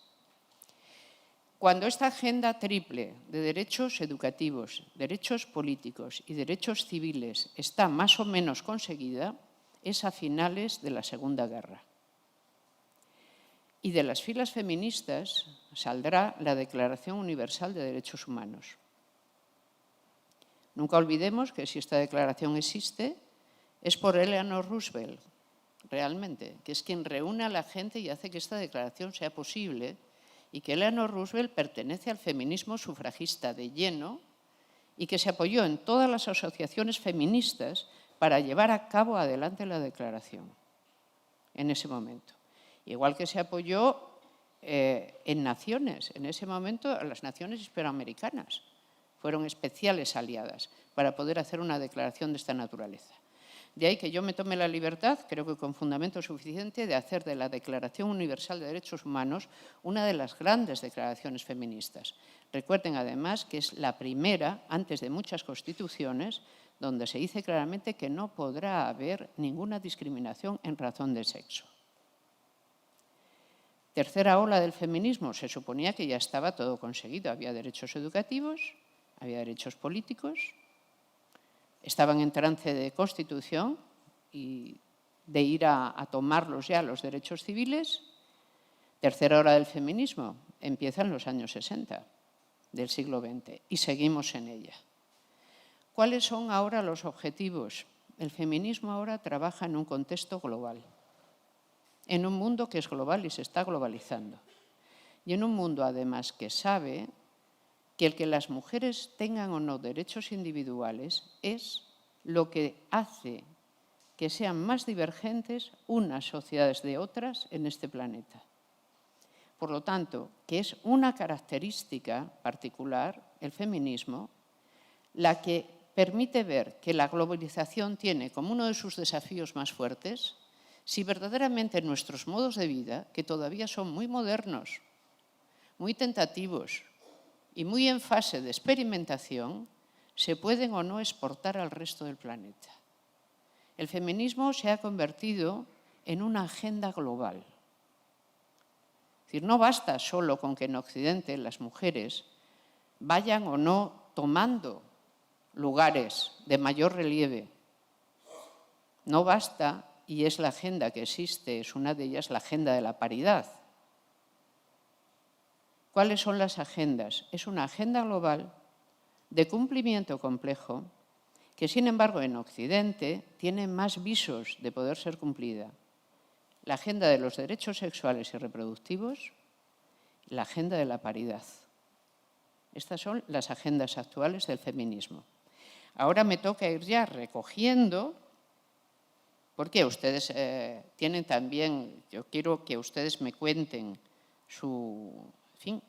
Cuando esta agenda triple de derechos educativos, derechos políticos y derechos civiles está más o menos conseguida, es a finales de la Segunda Guerra. Y de las filas feministas saldrá la Declaración Universal de Derechos Humanos. Nunca olvidemos que si esta declaración existe, es por Eleanor Roosevelt, realmente, que es quien reúne a la gente y hace que esta declaración sea posible y que Eleanor Roosevelt pertenece al feminismo sufragista de lleno y que se apoyó en todas las asociaciones feministas para llevar a cabo adelante la declaración en ese momento. Igual que se apoyó en naciones, en ese momento las naciones hispanoamericanas fueron especiales aliadas para poder hacer una declaración de esta naturaleza. De ahí que yo me tome la libertad, creo que con fundamento suficiente, de hacer de la Declaración Universal de Derechos Humanos una de las grandes declaraciones feministas. Recuerden además que es la primera, antes de muchas constituciones, donde se dice claramente que no podrá haber ninguna discriminación en razón de sexo. Tercera ola del feminismo, se suponía que ya estaba todo conseguido. Había derechos educativos, había derechos políticos, estaban en trance de constitución y de ir a tomarlos ya los derechos civiles. Tercera ola del feminismo, empieza en los años 60 del siglo XX y seguimos en ella. ¿Cuáles son ahora los objetivos? El feminismo ahora trabaja en un contexto global, en un mundo que es global y se está globalizando. Y en un mundo, además, que sabe que el que las mujeres tengan o no derechos individuales es lo que hace que sean más divergentes unas sociedades de otras en este planeta. Por lo tanto, que es una característica particular, el feminismo, la que permite ver que la globalización tiene como uno de sus desafíos más fuertes si verdaderamente nuestros modos de vida, que todavía son muy modernos, muy tentativos y muy en fase de experimentación, se pueden o no exportar al resto del planeta. El feminismo se ha convertido en una agenda global. Es decir, no basta solo con que en Occidente las mujeres vayan o no tomando lugares de mayor relieve. No basta, y es la agenda que existe, es una de ellas la agenda de la paridad. ¿Cuáles son las agendas? Es una agenda global de cumplimiento complejo que, sin embargo, en Occidente tiene más visos de poder ser cumplida. La agenda de los derechos sexuales y reproductivos, la agenda de la paridad. Estas son las agendas actuales del feminismo. Ahora me toca ir ya recogiendo, porque ustedes tienen también, yo quiero que ustedes me cuenten en fin,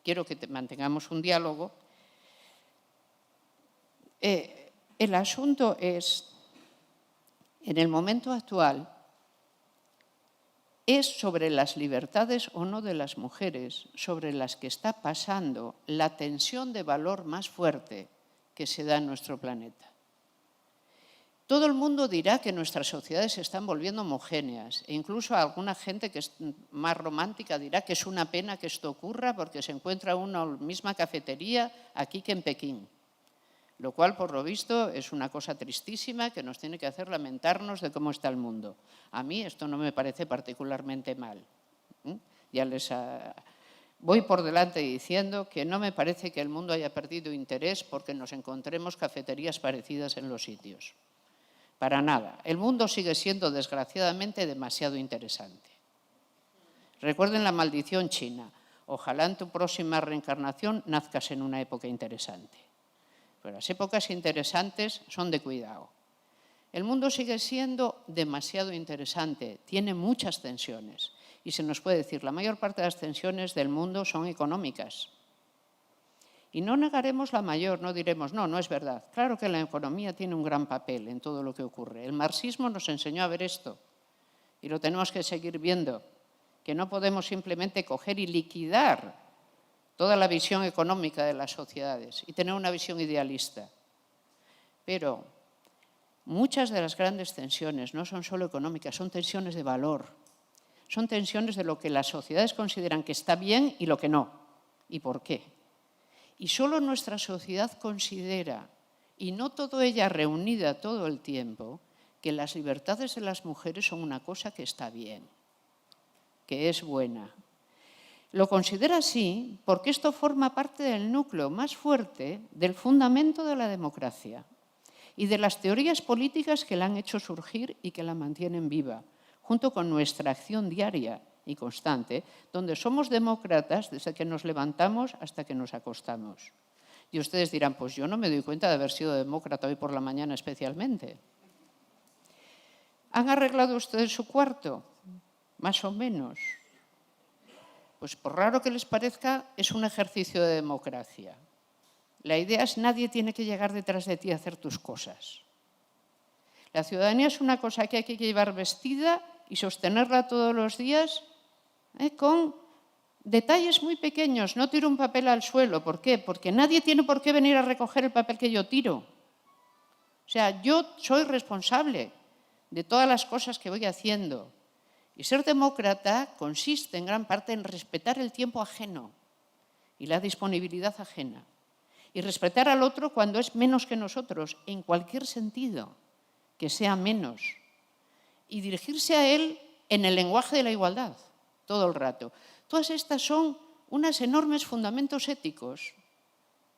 quiero que mantengamos un diálogo. El asunto es, en el momento actual, es sobre las libertades o no de las mujeres, sobre las que está pasando la tensión de valor más fuerte que se da en nuestro planeta. Todo el mundo dirá que nuestras sociedades se están volviendo homogéneas e incluso alguna gente que es más romántica dirá que es una pena que esto ocurra porque se encuentra uno en la misma cafetería aquí que en Pekín, lo cual, por lo visto, es una cosa tristísima que nos tiene que hacer lamentarnos de cómo está el mundo. A mí esto no me parece particularmente mal. Ya les voy por delante diciendo que no me parece que el mundo haya perdido interés porque nos encontremos cafeterías parecidas en los sitios. Para nada. El mundo sigue siendo, desgraciadamente, demasiado interesante. Recuerden la maldición china. Ojalá en tu próxima reencarnación nazcas en una época interesante. Pero las épocas interesantes son de cuidado. El mundo sigue siendo demasiado interesante, tiene muchas tensiones. Y se nos puede decir, la mayor parte de las tensiones del mundo son económicas. Y no negaremos la mayor, no diremos, no, no es verdad. Claro que la economía tiene un gran papel en todo lo que ocurre. El marxismo nos enseñó a ver esto y lo tenemos que seguir viendo, que no podemos simplemente coger y liquidar toda la visión económica de las sociedades y tener una visión idealista. Pero muchas de las grandes tensiones no son solo económicas, son tensiones de valor. Son tensiones de lo que las sociedades consideran que está bien y lo que no. ¿Y por qué? Y solo nuestra sociedad considera, y no toda ella reunida todo el tiempo, que las libertades de las mujeres son una cosa que está bien, que es buena. Lo considera así porque esto forma parte del núcleo más fuerte del fundamento de la democracia y de las teorías políticas que la han hecho surgir y que la mantienen viva, junto con nuestra acción diaria y constante, donde somos demócratas desde que nos levantamos hasta que nos acostamos. Y ustedes dirán, pues yo no me doy cuenta de haber sido demócrata hoy por la mañana especialmente. ¿Han arreglado ustedes su cuarto? Más o menos. Pues por raro que les parezca, es un ejercicio de democracia. La idea es nadie tiene que llegar detrás de ti a hacer tus cosas. La ciudadanía es una cosa que hay que llevar vestida y sostenerla todos los días con detalles muy pequeños. No tiro un papel al suelo. ¿Por qué? Porque nadie tiene por qué venir a recoger el papel que yo tiro. O sea, yo soy responsable de todas las cosas que voy haciendo. Y ser demócrata consiste en gran parte en respetar el tiempo ajeno y la disponibilidad ajena. Y respetar al otro cuando es menos que nosotros, en cualquier sentido, que sea menos. Y dirigirse a él en el lenguaje de la igualdad, todo el rato. Todas estas son unos enormes fundamentos éticos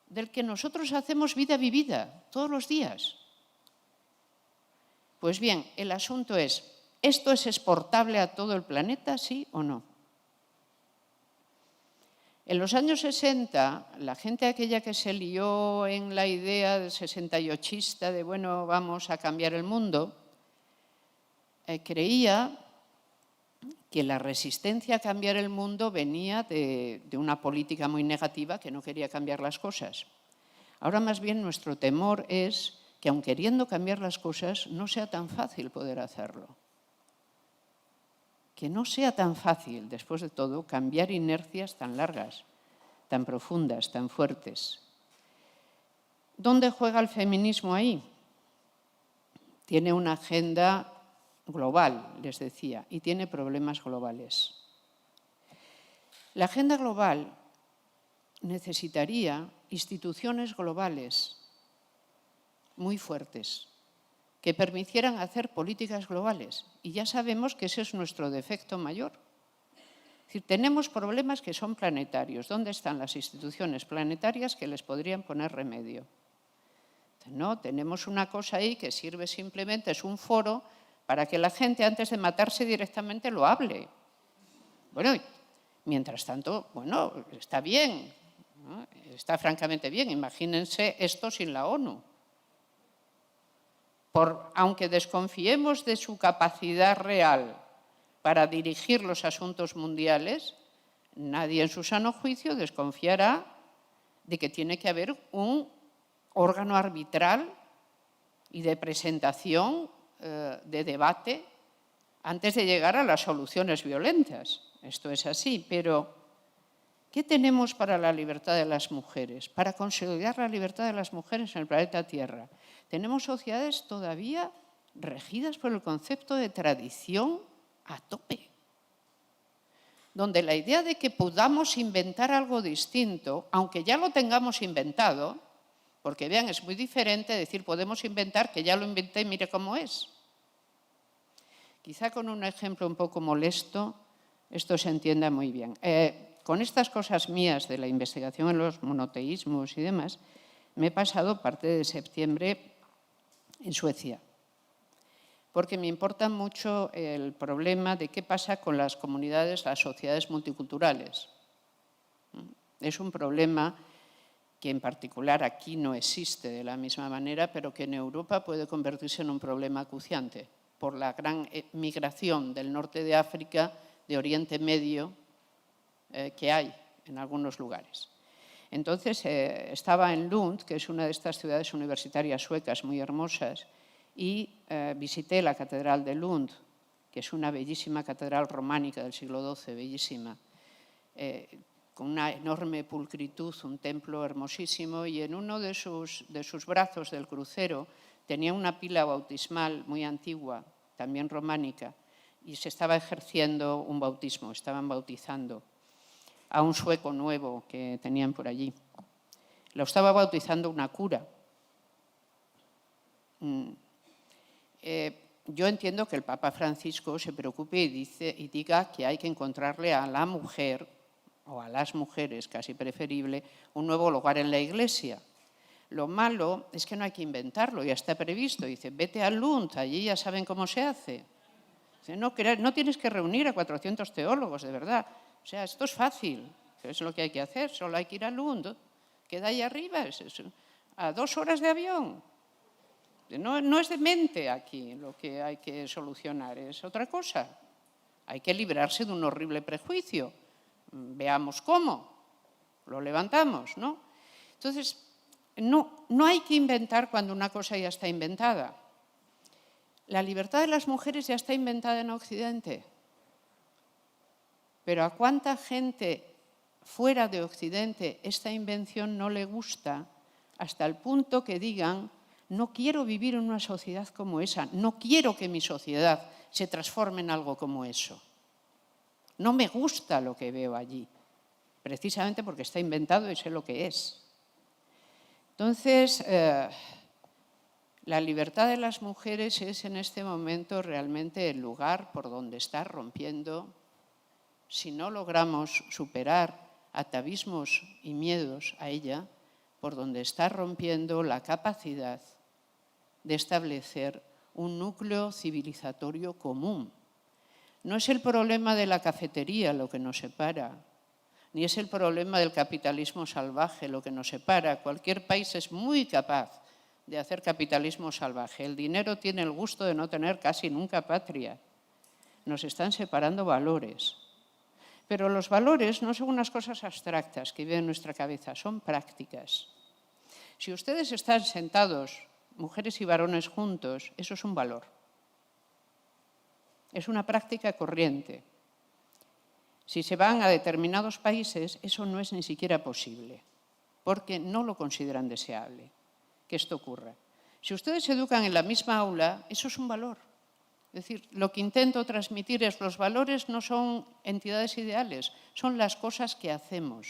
del que nosotros hacemos vida vivida todos los días. Pues bien, el asunto es, ¿esto es exportable a todo el planeta, sí o no? En los años 60, la gente aquella que se lió en la idea del 68ista de, bueno, vamos a cambiar el mundo, creía que la resistencia a cambiar el mundo venía de una política muy negativa que no quería cambiar las cosas. Ahora más bien nuestro temor es que aun queriendo cambiar las cosas no sea tan fácil poder hacerlo. Que no sea tan fácil, después de todo, cambiar inercias tan largas, tan profundas, tan fuertes. ¿Dónde juega el feminismo ahí? Tiene una agenda global, les decía, y tiene problemas globales. La agenda global necesitaría instituciones globales muy fuertes que permitieran hacer políticas globales. Y ya sabemos que ese es nuestro defecto mayor. Es decir, tenemos problemas que son planetarios. ¿Dónde están las instituciones planetarias que les podrían poner remedio? No, tenemos una cosa ahí que sirve simplemente, es un foro para que la gente antes de matarse directamente lo hable. Bueno, mientras tanto, bueno, está bien, ¿no? Está francamente bien. Imagínense esto sin la ONU. Aunque desconfiemos de su capacidad real para dirigir los asuntos mundiales, nadie en su sano juicio desconfiará de que tiene que haber un órgano arbitral y de presentación, de debate, antes de llegar a las soluciones violentas. Esto es así, pero ¿qué tenemos para la libertad de las mujeres? Para consolidar la libertad de las mujeres en el planeta Tierra. Tenemos sociedades todavía regidas por el concepto de tradición a tope, donde la idea de que podamos inventar algo distinto, aunque ya lo tengamos inventado, porque vean, es muy diferente decir podemos inventar que ya lo inventé, mire cómo es. Quizá con un ejemplo un poco molesto esto se entienda muy bien. Con estas cosas mías de la investigación en los monoteísmos y demás, me he pasado parte de septiembre en Suecia, porque me importa mucho el problema de qué pasa con las comunidades, las sociedades multiculturales. Es un problema que en particular aquí no existe de la misma manera, pero que en Europa puede convertirse en un problema acuciante por la gran migración del norte de África, de Oriente Medio, que hay en algunos lugares. Entonces, estaba en Lund, que es una de estas ciudades universitarias suecas muy hermosas, y visité la Catedral de Lund, que es una bellísima catedral románica del siglo XII, bellísima, con una enorme pulcritud, un templo hermosísimo, y en uno de sus brazos del crucero tenía una pila bautismal muy antigua, también románica, y se estaba ejerciendo un bautismo, estaban bautizando a un sueco nuevo que tenían por allí. Lo estaba bautizando una cura. Yo entiendo que el Papa Francisco se preocupe y diga que hay que encontrarle a la mujer, o a las mujeres, casi preferible, un nuevo lugar en la Iglesia. Lo malo es que no hay que inventarlo, ya está previsto. Dice, vete a Lund, allí ya saben cómo se hace. Dice, no tienes que reunir a 400 teólogos, de verdad. O sea, esto es fácil, es lo que hay que hacer, solo hay que ir al Lund, queda ahí arriba, a 2 horas de avión. No es de mente aquí lo que hay que solucionar, es otra cosa. Hay que librarse de un horrible prejuicio. Veamos cómo. Lo levantamos, ¿no? Entonces, no hay que inventar cuando una cosa ya está inventada. La libertad de las mujeres ya está inventada en Occidente. Pero a cuánta gente fuera de Occidente esta invención no le gusta, hasta el punto que digan, no quiero vivir en una sociedad como esa, no quiero que mi sociedad se transforme en algo como eso. No me gusta lo que veo allí, precisamente porque está inventado y sé lo que es. Entonces, la libertad de las mujeres es en este momento realmente el lugar por donde está rompiendo. Si no logramos superar atavismos y miedos a ella, por donde está rompiendo la capacidad de establecer un núcleo civilizatorio común. No es el problema de la cafetería lo que nos separa, ni es el problema del capitalismo salvaje lo que nos separa. Cualquier país es muy capaz de hacer capitalismo salvaje. El dinero tiene el gusto de no tener casi nunca patria. Nos están separando valores. Pero los valores no son unas cosas abstractas que viven en nuestra cabeza, son prácticas. Si ustedes están sentados, mujeres y varones juntos, eso es un valor. Es una práctica corriente. Si se van a determinados países, eso no es ni siquiera posible, porque no lo consideran deseable que esto ocurra. Si ustedes se educan en la misma aula, eso es un valor. Es decir, lo que intento transmitir es los valores no son entidades ideales, son las cosas que hacemos.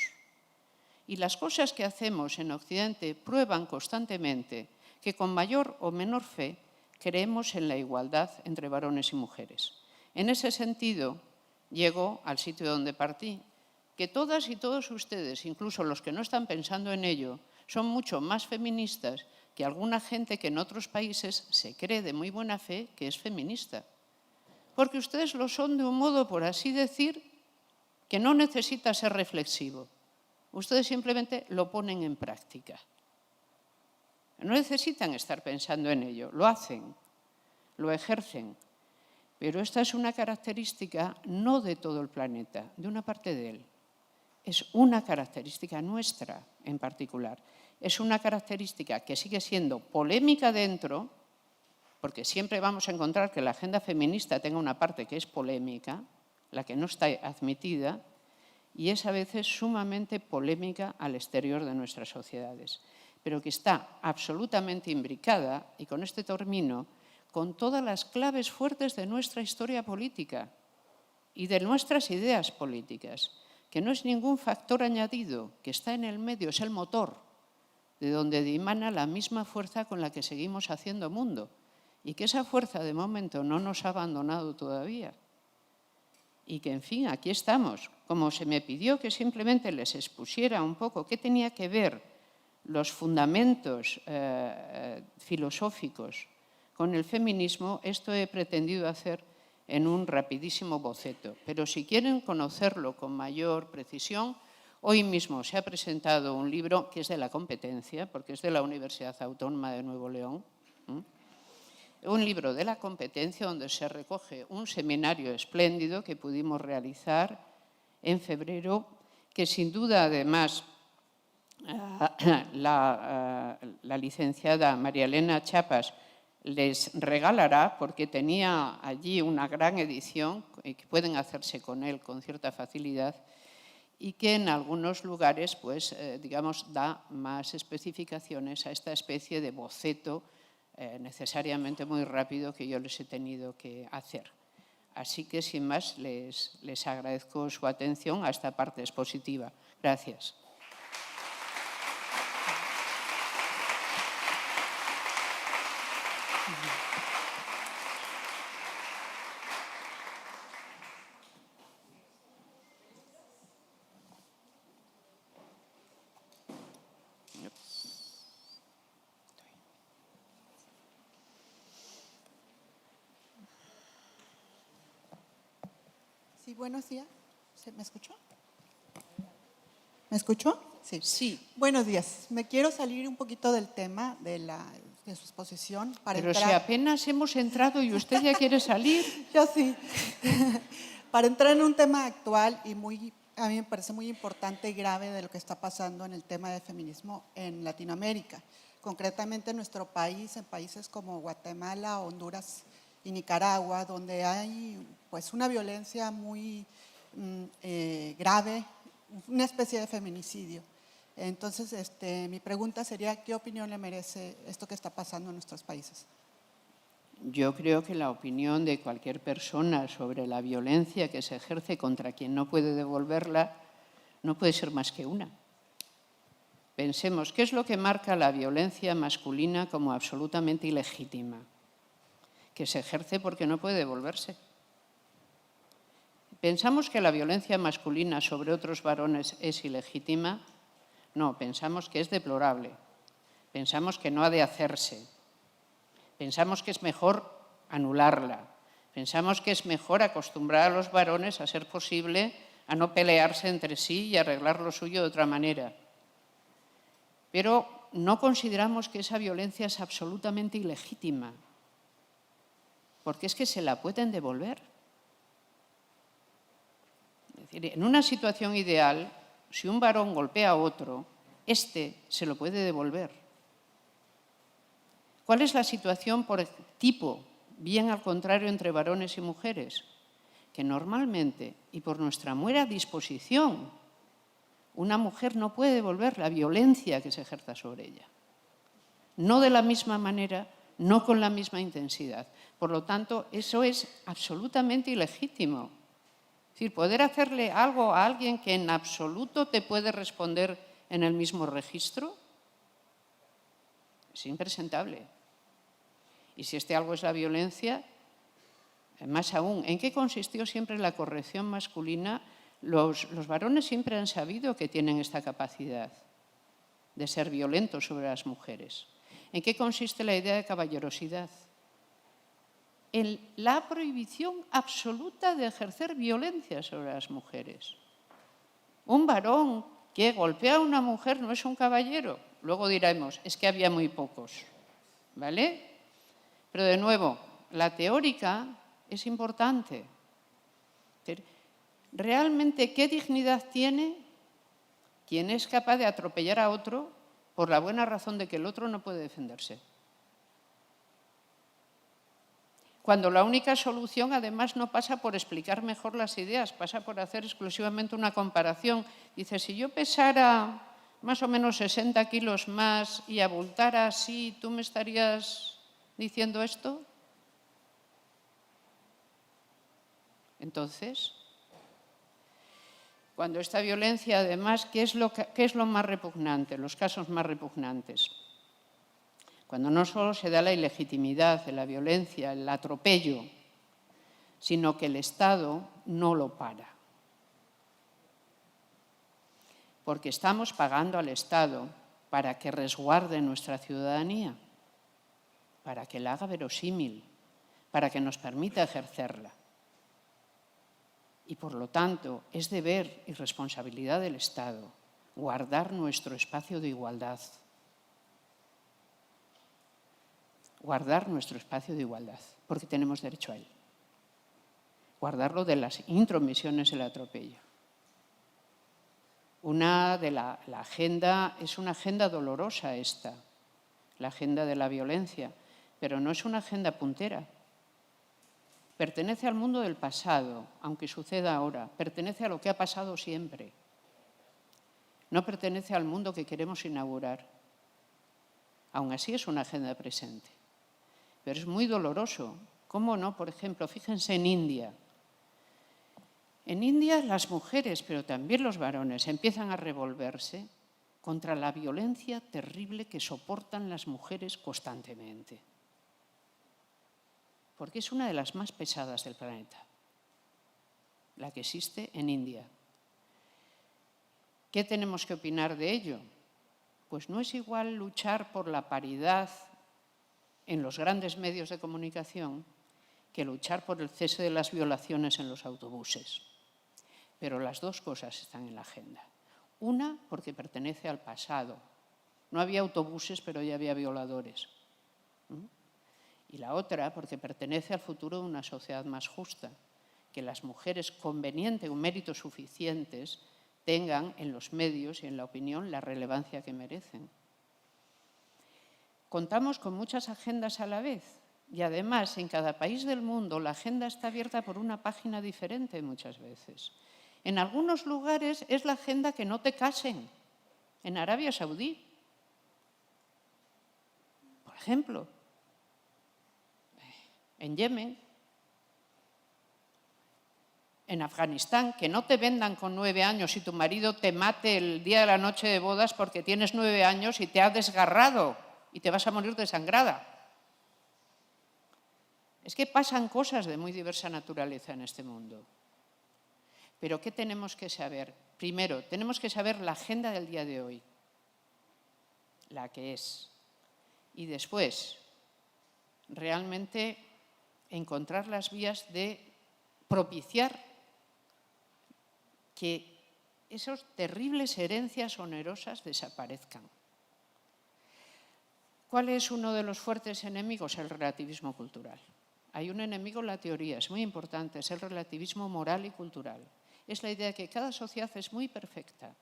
Y las cosas que hacemos en Occidente prueban constantemente que con mayor o menor fe creemos en la igualdad entre varones y mujeres. En ese sentido, llego al sitio donde partí, que todas y todos ustedes, incluso los que no están pensando en ello, son mucho más feministas que alguna gente que en otros países se cree de muy buena fe que es feminista. Porque ustedes lo son de un modo, por así decir, que no necesita ser reflexivo. Ustedes simplemente lo ponen en práctica. No necesitan estar pensando en ello, lo hacen, lo ejercen. Pero esta es una característica no de todo el planeta, de una parte de él. Es una característica nuestra en particular. Es una característica que sigue siendo polémica dentro, porque siempre vamos a encontrar que la agenda feminista tenga una parte que es polémica, la que no está admitida, y es a veces sumamente polémica al exterior de nuestras sociedades, pero que está absolutamente imbricada, y con este termino, con todas las claves fuertes de nuestra historia política y de nuestras ideas políticas, que no es ningún factor añadido, que está en el medio, es el motor, de donde dimana la misma fuerza con la que seguimos haciendo mundo, y que esa fuerza de momento no nos ha abandonado todavía. Y que, en fin, aquí estamos. Como se me pidió que simplemente les expusiera un poco qué tenía que ver los fundamentos filosóficos con el feminismo, esto he pretendido hacer en un rapidísimo boceto. Pero si quieren conocerlo con mayor precisión, hoy mismo se ha presentado un libro que es de la competencia, porque es de la Universidad Autónoma de Nuevo León, un libro de la competencia donde se recoge un seminario espléndido que pudimos realizar en febrero, que sin duda además la licenciada María Elena Chapas les regalará, porque tenía allí una gran edición que pueden hacerse con él con cierta facilidad y que en algunos lugares, pues, digamos, da más especificaciones a esta especie de boceto necesariamente muy rápido que yo les he tenido que hacer. Así que, sin más, les agradezco su atención a esta parte expositiva. Gracias. Sí, buenos días. ¿Me escuchó? ¿Me escuchó? Sí. Sí. Buenos días. Me quiero salir un poquito del tema de su exposición para Pero entrar... si apenas hemos entrado y usted ya quiere salir. Yo sí. Para entrar en un tema actual y a mí me parece muy importante y grave de lo que está pasando en el tema del feminismo en Latinoamérica. Concretamente en nuestro país, en países como Guatemala, Honduras y Nicaragua, donde hay pues una violencia muy grave, una especie de feminicidio. Entonces, mi pregunta sería, ¿qué opinión le merece esto que está pasando en nuestros países? Yo creo que la opinión de cualquier persona sobre la violencia que se ejerce contra quien no puede devolverla no puede ser más que una. Pensemos, ¿qué es lo que marca la violencia masculina como absolutamente ilegítima? Que se ejerce porque no puede devolverse. ¿Pensamos que la violencia masculina sobre otros varones es ilegítima? No, pensamos que es deplorable. Pensamos que no ha de hacerse. Pensamos que es mejor anularla. Pensamos que es mejor acostumbrar a los varones, a ser posible, a no pelearse entre sí y arreglar lo suyo de otra manera. Pero no consideramos que esa violencia es absolutamente ilegítima, porque es que se la pueden devolver. Es decir, en una situación ideal, si un varón golpea a otro, se lo puede devolver. ¿Cuál es la situación por tipo, bien al contrario, entre varones y mujeres? Que normalmente, y por nuestra mera disposición, una mujer no puede devolver la violencia que se ejerza sobre ella. No de la misma manera, no con la misma intensidad. Por lo tanto, eso es absolutamente ilegítimo. Es decir, poder hacerle algo a alguien que en absoluto te puede responder en el mismo registro es impresentable. Y si algo es la violencia, más aún, ¿en qué consistió siempre la corrección masculina? Los varones siempre han sabido que tienen esta capacidad de ser violentos sobre las mujeres. ¿En qué consiste la idea de caballerosidad? En la prohibición absoluta de ejercer violencia sobre las mujeres. Un varón que golpea a una mujer no es un caballero. Luego diremos, es que había muy pocos, ¿vale? Pero de nuevo, la teórica es importante. ¿Realmente qué dignidad tiene quien es capaz de atropellar a otro por la buena razón de que el otro no puede defenderse? Cuando la única solución, además, no pasa por explicar mejor las ideas, pasa por hacer exclusivamente una comparación. Dice, si yo pesara más o menos 60 kilos más y abultara así, ¿tú me estarías diciendo esto? Entonces, cuando esta violencia, además, ¿qué es lo más repugnante, los casos más repugnantes? Cuando no solo se da la ilegitimidad de la violencia, el atropello, sino que el Estado no lo para. Porque estamos pagando al Estado para que resguarde nuestra ciudadanía, para que la haga verosímil, para que nos permita ejercerla. Y por lo tanto, es deber y responsabilidad del Estado guardar nuestro espacio de igualdad. Guardar nuestro espacio de igualdad, porque tenemos derecho a él. Guardarlo de las intromisiones del atropello. La agenda es una agenda dolorosa esta, la agenda de la violencia, pero no es una agenda puntera. Pertenece al mundo del pasado, aunque suceda ahora. Pertenece a lo que ha pasado siempre. No pertenece al mundo que queremos inaugurar. Aún así es una agenda presente. Pero es muy doloroso. ¿Cómo no? Por ejemplo, fíjense en India. En India las mujeres, pero también los varones, empiezan a revolverse contra la violencia terrible que soportan las mujeres constantemente. Porque es una de las más pesadas del planeta, la que existe en India. ¿Qué tenemos que opinar de ello? Pues no es igual luchar por la paridad en los grandes medios de comunicación que luchar por el cese de las violaciones en los autobuses. pero las dos cosas están en la agenda. Una, porque pertenece al pasado. No había autobuses, pero ya había violadores. Y la otra, porque pertenece al futuro de una sociedad más justa, que las mujeres convenientes o méritos suficientes tengan en los medios y en la opinión la relevancia que merecen. Contamos con muchas agendas a la vez y además en cada país del mundo la agenda está abierta por una página diferente muchas veces. En algunos lugares es la agenda que no te casen. En Arabia Saudí, por ejemplo, en Yemen, en Afganistán, que no te vendan con 9 años y tu marido te mate el día de la noche de bodas porque tienes 9 años y te ha desgarrado y te vas a morir desangrada. Es que pasan cosas de muy diversa naturaleza en este mundo. Pero ¿qué tenemos que saber? Primero, tenemos que saber la agenda del día de hoy, la que es. Y después, realmente encontrar las vías de propiciar que esas terribles herencias onerosas desaparezcan. ¿Cuál es uno de los fuertes enemigos? El relativismo cultural. Hay un enemigo en la teoría, es muy importante, es el relativismo moral y cultural. Es la idea de que cada sociedad es muy perfecta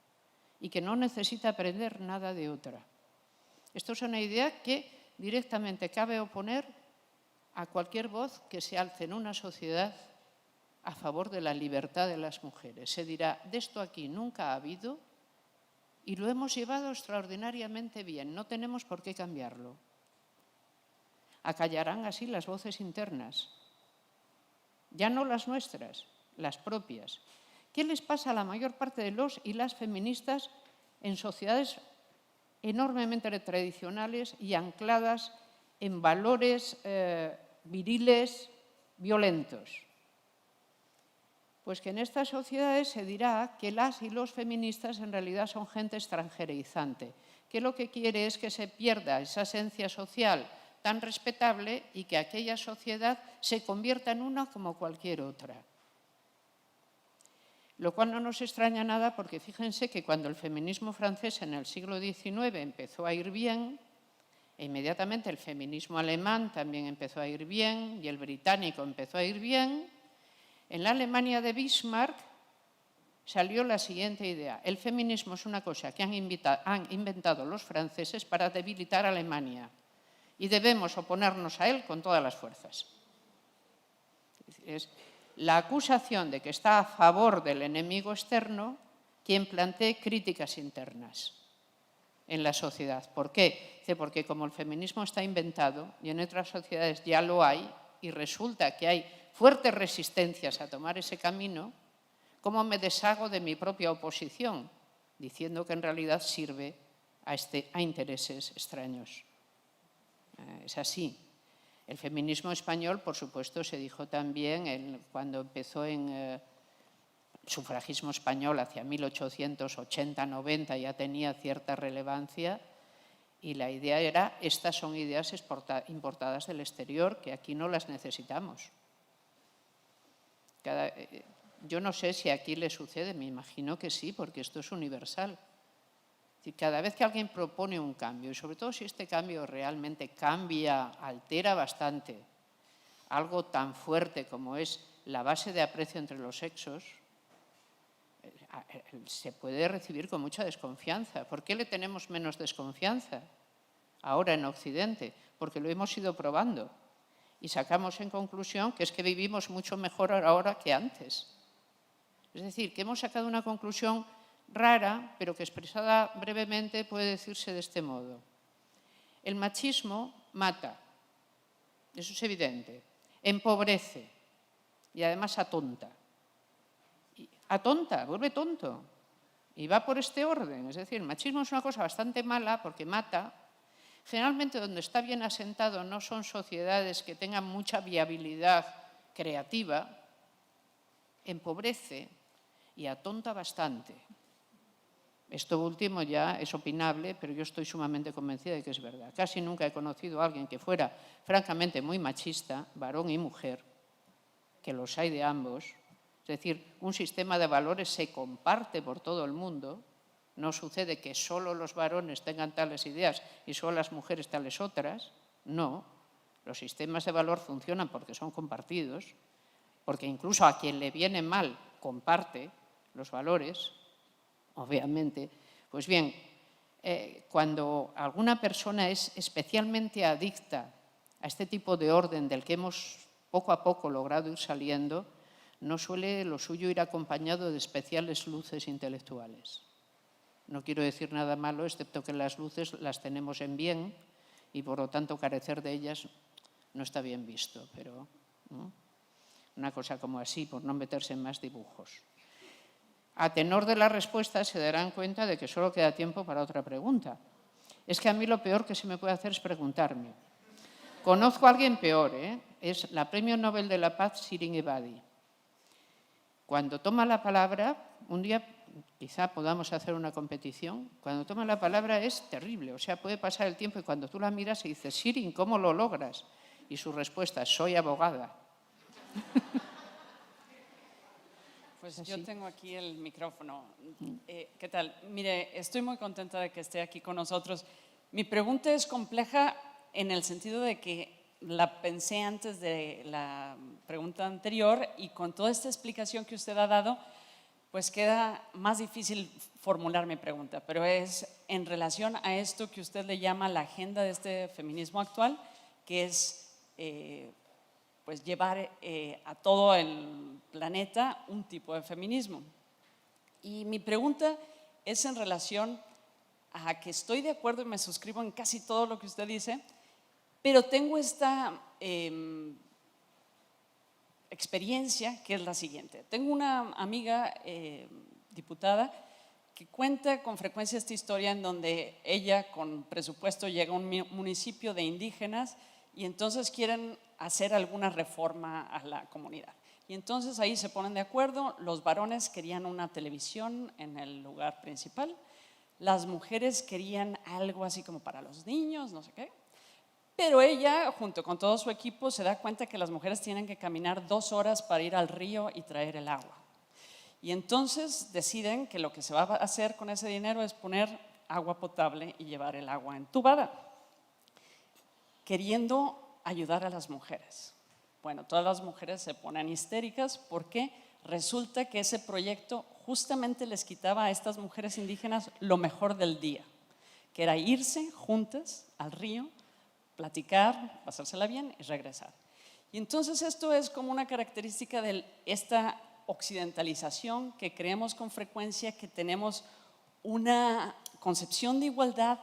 y que no necesita aprender nada de otra. Esto es una idea que directamente cabe oponer a cualquier voz que se alce en una sociedad a favor de la libertad de las mujeres. Se dirá, de esto aquí nunca ha habido y lo hemos llevado extraordinariamente bien, no tenemos por qué cambiarlo. Acallarán así las voces internas, ya no las nuestras, las propias. ¿Qué les pasa a la mayor parte de los y las feministas en sociedades enormemente tradicionales y ancladas en valores viriles violentos? Pues que en estas sociedades se dirá que las y los feministas en realidad son gente extranjerizante, que lo que quiere es que se pierda esa esencia social tan respetable y que aquella sociedad se convierta en una como cualquier otra. Lo cual no nos extraña nada porque fíjense que cuando el feminismo francés en el siglo XIX empezó a ir bien, e inmediatamente el feminismo alemán también empezó a ir bien y el británico empezó a ir bien, en la Alemania de Bismarck salió la siguiente idea. El feminismo es una cosa que han inventado los franceses para debilitar a Alemania y debemos oponernos a él con todas las fuerzas. Es la acusación de que está a favor del enemigo externo quien plantee críticas internas en la sociedad. ¿Por qué? Porque como el feminismo está inventado y en otras sociedades ya lo hay y resulta que hay fuertes resistencias a tomar ese camino, ¿cómo me deshago de mi propia oposición? Diciendo que en realidad sirve a intereses extraños. Es así. El feminismo español, por supuesto, se dijo también cuando empezó en sufragismo español hacia 1880-90 ya tenía cierta relevancia y la idea era, estas son ideas importadas del exterior que aquí no las necesitamos. Yo no sé si aquí le sucede, me imagino que sí, porque esto es universal. Cada vez que alguien propone un cambio, y sobre todo si este cambio realmente cambia, altera bastante algo tan fuerte como es la base de aprecio entre los sexos, se puede recibir con mucha desconfianza. ¿Por qué le tenemos menos desconfianza ahora en Occidente? Porque lo hemos ido probando y sacamos en conclusión que es que vivimos mucho mejor ahora que antes. Es decir, que hemos sacado una conclusión rara, pero que expresada brevemente puede decirse de este modo. El machismo mata, eso es evidente, empobrece y además atonta. Atonta, vuelve tonto y va por este orden. Es decir, el machismo es una cosa bastante mala porque mata. Generalmente donde está bien asentado no son sociedades que tengan mucha viabilidad creativa, empobrece y atonta bastante. Esto último ya es opinable, pero yo estoy sumamente convencida de que es verdad. Casi nunca he conocido a alguien que fuera francamente muy machista, varón y mujer, que los hay de ambos, Es decir, un sistema de valores se comparte por todo el mundo. No sucede que solo los varones tengan tales ideas y solo las mujeres tales otras. No, los sistemas de valor funcionan porque son compartidos, porque incluso a quien le viene mal comparte los valores, obviamente. Pues bien, cuando alguna persona es especialmente adicta a este tipo de orden del que hemos poco a poco logrado ir saliendo, no suele lo suyo ir acompañado de especiales luces intelectuales. No quiero decir nada malo, excepto que las luces las tenemos en bien y por lo tanto carecer de ellas no está bien visto, pero una cosa como así, por no meterse en más dibujos. A tenor de la respuesta se darán cuenta de que solo queda tiempo para otra pregunta. Es que a mí lo peor que se me puede hacer es preguntarme. Conozco a alguien peor, es la Premio Nobel de la Paz, Shirin Ebadi. Cuando toma la palabra, un día quizá podamos hacer una competición, cuando toma la palabra es terrible, o sea, puede pasar el tiempo y cuando tú la miras y dices, Shirin, ¿cómo lo logras? Y su respuesta, soy abogada. Pues yo tengo aquí el micrófono. ¿Qué tal? Mire, estoy muy contenta de que esté aquí con nosotros. Mi pregunta es compleja en el sentido de que la pensé antes de la pregunta anterior y con toda esta explicación que usted ha dado, pues queda más difícil formular mi pregunta, pero es en relación a esto que usted le llama la agenda de este feminismo actual, que es pues llevar a todo el planeta un tipo de feminismo. Y mi pregunta es en relación a que estoy de acuerdo y me suscribo en casi todo lo que usted dice, pero tengo esta experiencia que es la siguiente. Tengo una amiga diputada que cuenta con frecuencia esta historia en donde ella con presupuesto llega a un municipio de indígenas y entonces quieren hacer alguna reforma a la comunidad. Y entonces ahí se ponen de acuerdo, los varones querían una televisión en el lugar principal, las mujeres querían algo así como para los niños, no sé qué, pero ella, junto con todo su equipo, se da cuenta que las mujeres tienen que caminar 2 horas para ir al río y traer el agua. Y entonces deciden que lo que se va a hacer con ese dinero es poner agua potable y llevar el agua entubada, queriendo ayudar a las mujeres. Bueno, todas las mujeres se ponen histéricas porque resulta que ese proyecto justamente les quitaba a estas mujeres indígenas lo mejor del día, que era irse juntas al río, platicar, pasársela bien y regresar. Y entonces esto es como una característica de esta occidentalización que creemos con frecuencia que tenemos una concepción de igualdad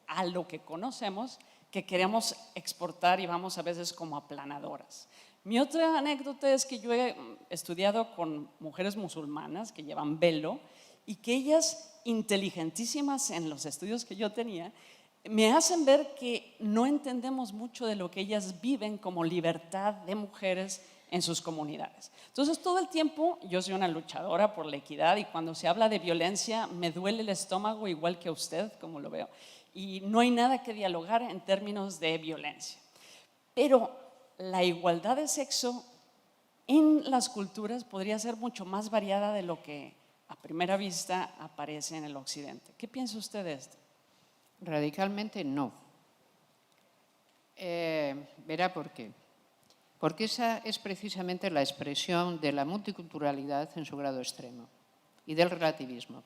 a lo que conocemos que queremos exportar y vamos a veces como aplanadoras. Mi otra anécdota es que yo he estudiado con mujeres musulmanas que llevan velo y que ellas, inteligentísimas en los estudios que yo tenía, me hacen ver que no entendemos mucho de lo que ellas viven como libertad de mujeres en sus comunidades. Entonces, todo el tiempo yo soy una luchadora por la equidad y cuando se habla de violencia me duele el estómago igual que a usted, como lo veo. Y no hay nada que dialogar en términos de violencia. Pero la igualdad de sexo en las culturas podría ser mucho más variada de lo que a primera vista aparece en el occidente. ¿Qué piensa usted de esto? Radicalmente no. Verá por qué. Porque esa es precisamente la expresión de la multiculturalidad en su grado extremo y del relativismo.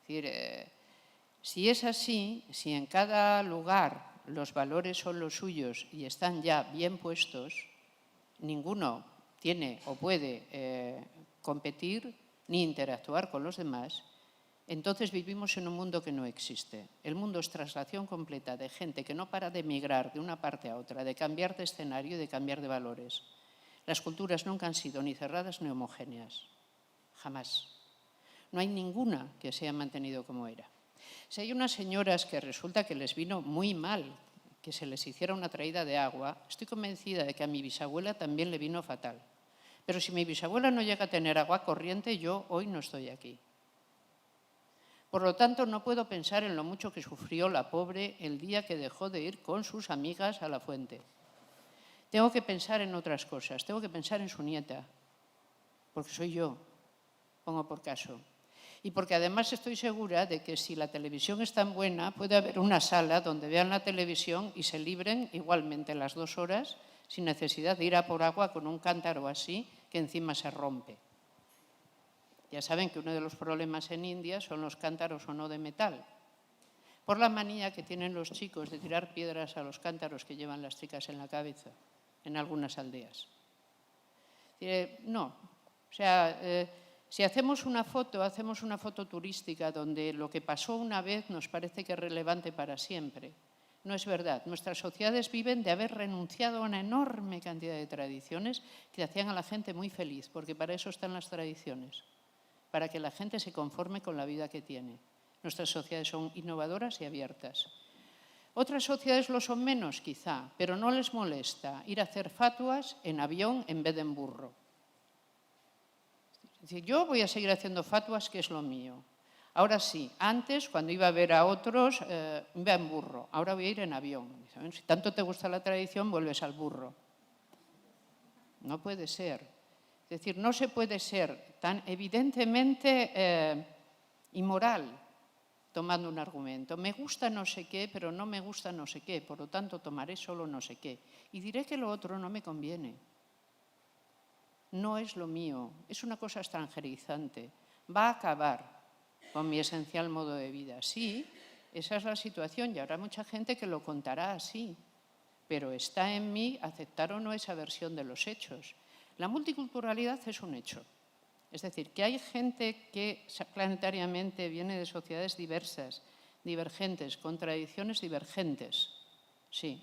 Es decir, si es así, si en cada lugar los valores son los suyos y están ya bien puestos, ninguno tiene o puede competir ni interactuar con los demás, entonces vivimos en un mundo que no existe. El mundo es traslación completa de gente que no para de migrar de una parte a otra, de cambiar de escenario y de cambiar de valores. Las culturas nunca han sido ni cerradas ni homogéneas, jamás. No hay ninguna que se haya mantenido como era. Si hay unas señoras que resulta que les vino muy mal que se les hiciera una traída de agua, estoy convencida de que a mi bisabuela también le vino fatal. Pero si mi bisabuela no llega a tener agua corriente, yo hoy no estoy aquí. Por lo tanto, no puedo pensar en lo mucho que sufrió la pobre el día que dejó de ir con sus amigas a la fuente. Tengo que pensar en otras cosas, tengo que pensar en su nieta, porque soy yo, pongo por caso. Y porque además estoy segura de que si la televisión es tan buena, puede haber una sala donde vean la televisión y se libren igualmente las 2 horas sin necesidad de ir a por agua con un cántaro así que encima se rompe. Ya saben que uno de los problemas en India son los cántaros o no de metal, por la manía que tienen los chicos de tirar piedras a los cántaros que llevan las chicas en la cabeza, en algunas aldeas. No, o sea, si hacemos una foto turística donde lo que pasó una vez nos parece que es relevante para siempre. No es verdad. Nuestras sociedades viven de haber renunciado a una enorme cantidad de tradiciones que hacían a la gente muy feliz, porque para eso están las tradiciones, para que la gente se conforme con la vida que tiene. Nuestras sociedades son innovadoras y abiertas. Otras sociedades lo son menos, quizá, pero no les molesta ir a hacer fatuas en avión en vez de en burro. Es decir, yo voy a seguir haciendo fatuas, que es lo mío. Ahora sí, antes, cuando iba a ver a otros, iba en burro. Ahora voy a ir en avión. Si tanto te gusta la tradición, vuelves al burro. No puede ser. Es decir, no se puede ser tan evidentemente inmoral tomando un argumento. Me gusta no sé qué, pero no me gusta no sé qué. Por lo tanto, tomaré solo no sé qué. Y diré que lo otro no me conviene. No es lo mío. Es una cosa extranjerizante. Va a acabar con mi esencial modo de vida. Sí, esa es la situación y habrá mucha gente que lo contará así, pero está en mí aceptar o no esa versión de los hechos. La multiculturalidad es un hecho. Es decir, que hay gente que planetariamente viene de sociedades diversas, divergentes, con tradiciones divergentes, sí.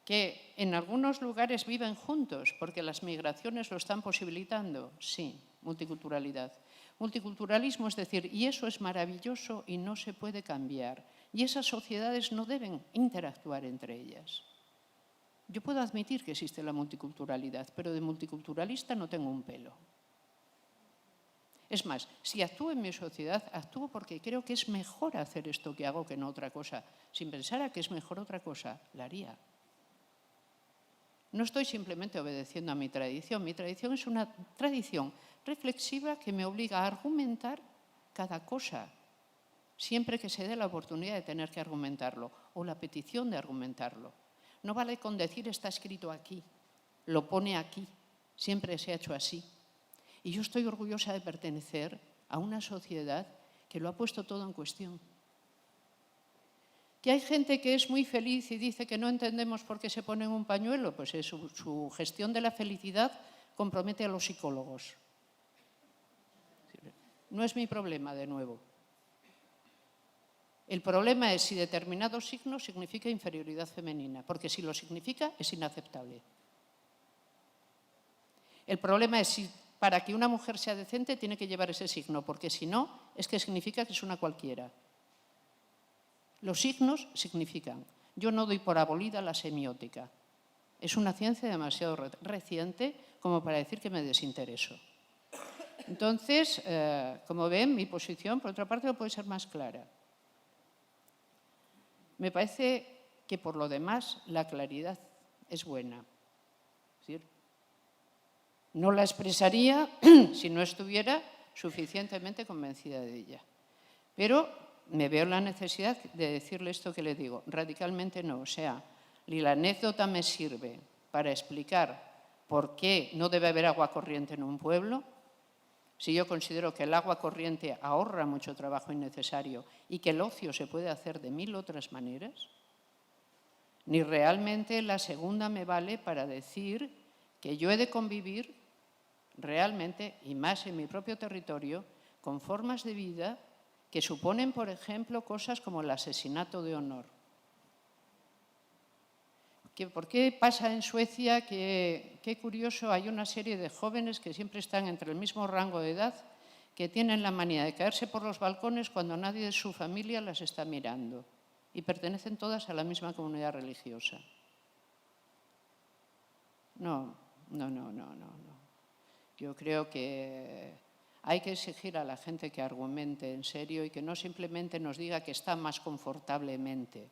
Que en algunos lugares viven juntos porque las migraciones lo están posibilitando, sí, multiculturalidad. Multiculturalismo, es decir, y eso es maravilloso y no se puede cambiar. Y esas sociedades no deben interactuar entre ellas. Yo puedo admitir que existe la multiculturalidad, pero de multiculturalista no tengo un pelo. Es más, si actúo en mi sociedad, actúo porque creo que es mejor hacer esto que hago que no otra cosa. Si pensara que es mejor otra cosa, la haría. No estoy simplemente obedeciendo a mi tradición. Mi tradición es una tradición reflexiva que me obliga a argumentar cada cosa, siempre que se dé la oportunidad de tener que argumentarlo o la petición de argumentarlo. No vale con decir está escrito aquí, lo pone aquí, siempre se ha hecho así. Y yo estoy orgullosa de pertenecer a una sociedad que lo ha puesto todo en cuestión. Que hay gente que es muy feliz y dice que no entendemos por qué se ponen un pañuelo, pues su gestión de la felicidad compromete a los psicólogos. No es mi problema, de nuevo. El problema es si determinado signo significa inferioridad femenina, porque si lo significa es inaceptable. El problema es si para que una mujer sea decente tiene que llevar ese signo, porque si no, es que significa que es una cualquiera. Los signos significan. Yo no doy por abolida la semiótica. Es una ciencia demasiado reciente como para decir que me desintereso. Entonces, como ven, mi posición, por otra parte, no puede ser más clara. Me parece que, por lo demás, la claridad es buena. Es decir, no la expresaría si no estuviera suficientemente convencida de ella. Pero me veo la necesidad de decirle esto que le digo. Radicalmente no. O sea, ni la anécdota me sirve para explicar por qué no debe haber agua corriente en un pueblo, si yo considero que el agua corriente ahorra mucho trabajo innecesario y que el ocio se puede hacer de 1000 otras maneras, ni realmente la segunda me vale para decir que yo he de convivir realmente, y más en mi propio territorio, con formas de vida que suponen, por ejemplo, cosas como el asesinato de honor. ¿Por qué pasa en Suecia que, qué curioso, hay una serie de jóvenes que siempre están entre el mismo rango de edad, que tienen la manía de caerse por los balcones cuando nadie de su familia las está mirando y pertenecen todas a la misma comunidad religiosa? No. Yo creo que hay que exigir a la gente que argumente en serio y que no simplemente nos diga que está más confortablemente,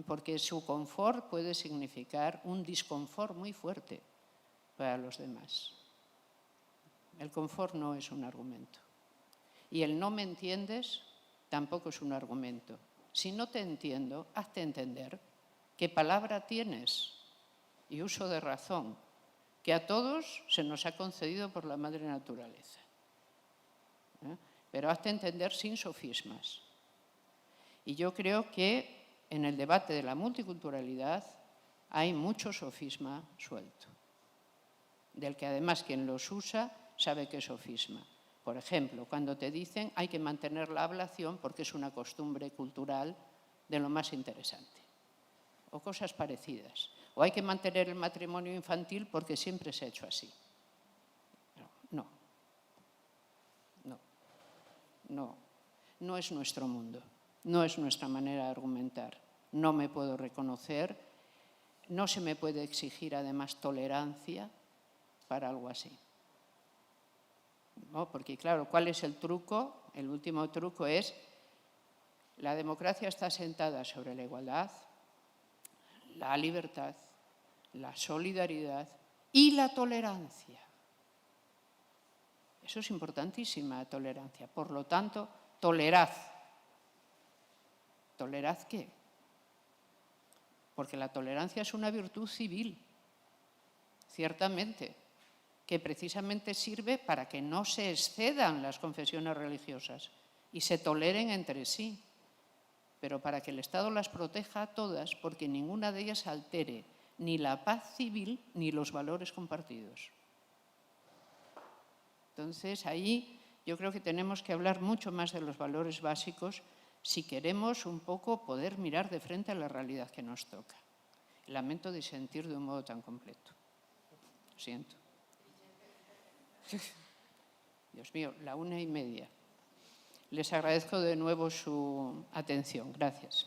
porque su confort puede significar un disconfort muy fuerte para los demás. El confort no es un argumento. Y el no me entiendes tampoco es un argumento. Si no te entiendo, hazte entender qué palabra tienes y uso de razón, que a todos se nos ha concedido por la madre naturaleza. Pero hazte entender sin sofismas. Y yo creo que en el debate de la multiculturalidad hay mucho sofisma suelto, del que además quien los usa sabe que es sofisma. Por ejemplo, cuando te dicen hay que mantener la ablación porque es una costumbre cultural de lo más interesante, o cosas parecidas. O hay que mantener el matrimonio infantil porque siempre se ha hecho así. No es nuestro mundo, no es nuestra manera de argumentar. No me puedo reconocer, no se me puede exigir además tolerancia para algo así. ¿No? Porque claro, ¿cuál es el truco? El último truco es, la democracia está sentada sobre la igualdad, la libertad, la solidaridad y la tolerancia. Eso es importantísima, tolerancia. Por lo tanto, tolerad. ¿Tolerad qué? Porque la tolerancia es una virtud civil, ciertamente, que precisamente sirve para que no se excedan las confesiones religiosas y se toleren entre sí, pero para que el Estado las proteja a todas, porque ninguna de ellas altere ni la paz civil ni los valores compartidos. Entonces, ahí yo creo que tenemos que hablar mucho más de los valores básicos si queremos un poco poder mirar de frente a la realidad que nos toca. Lamento disentir de un modo tan completo. Lo siento. Dios mío, 1:30. Les agradezco de nuevo su atención. Gracias.